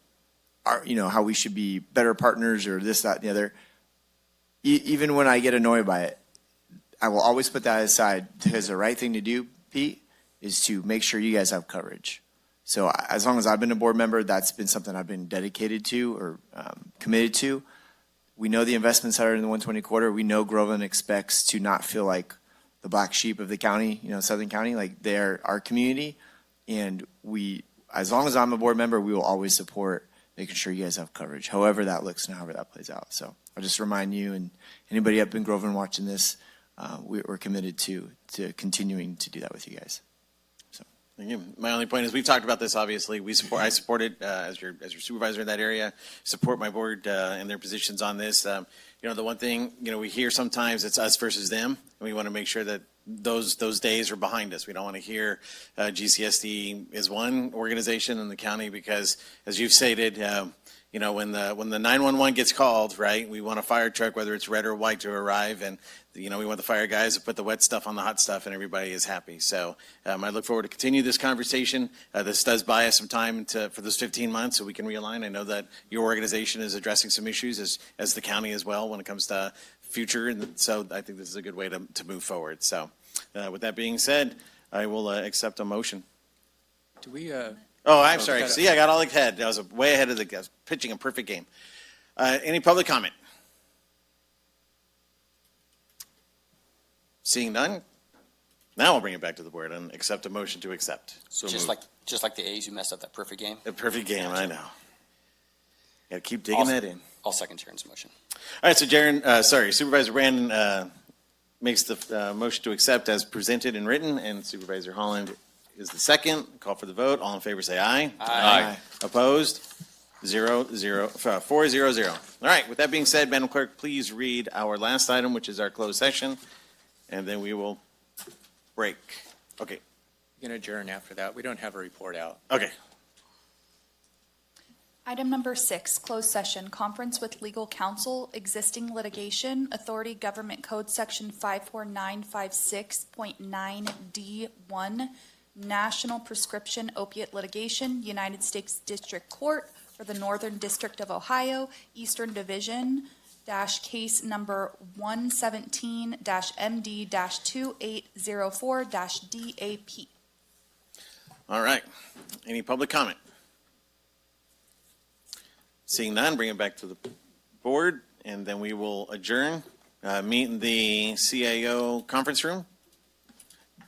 our, how we should be better partners or this, that, and the other. Even when I get annoyed by it, I will always put that aside because the right thing to do, Pete, is to make sure you guys have coverage. So as long as I've been a board member, that's been something I've been dedicated to or committed to. We know the investments that are in the 120 quarter. We know Groveland expects to not feel like the black sheep of the county, Southern County, like they're our community. And we, as long as I'm a board member, we will always support making sure you guys have coverage, however that looks and however that plays out. So I'll just remind you and anybody up in Groveland watching this, we're committed to continuing to do that with you guys. So Thank you. My only point is we've talked about this, obviously. I support it as your supervisor in that area, support my board and their positions on this. The one thing, we hear sometimes it's us versus them, and we want to make sure that those days are behind us. We don't want to hear GCSD is one organization in the county because, as you've stated, when the 911 gets called, right, we want a fire truck, whether it's red or white, to arrive, and we want the fire guys to put the wet stuff on the hot stuff, and everybody is happy. So I look forward to continue this conversation. This does buy us some time for those 15 months so we can realign. I know that your organization is addressing some issues as the county as well when it comes to future, and so I think this is a good way to move forward. So with that being said, I will accept a motion. Do we, Oh, I'm sorry. See, I got all ahead. I was way ahead of I was pitching a perfect game. Any public comment? Seeing none, now I'll bring it back to the board and accept a motion to accept. So Just like the A's who messed up that perfect game. a perfect game, I know. Got to keep digging that in. I'll second Sharon's motion. All right, so Supervisor Brandon makes the motion to accept as presented and written, and Supervisor Holland is the second. Call for the vote. All in favor, say aye. Aye. Opposed? 4-0-0. All right, with that being said, Madam Clerk, please read our last item, which is our closed session, and then we will break. Okay. You can adjourn after that. We don't have a report out. Okay. Item number 6, closed session, conference with legal counsel, existing litigation, Authority Government Code Section 54956.9D1, National Prescription Opiate Litigation, United States District Court for the Northern District of Ohio, Eastern Division, case number 117-MD-2804-DAP. All right. Any public comment? Seeing none, bring it back to the board, and then we will adjourn. Meet in the CAO conference room.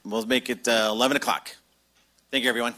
We'll make it 11 o'clock. Thank you, everyone.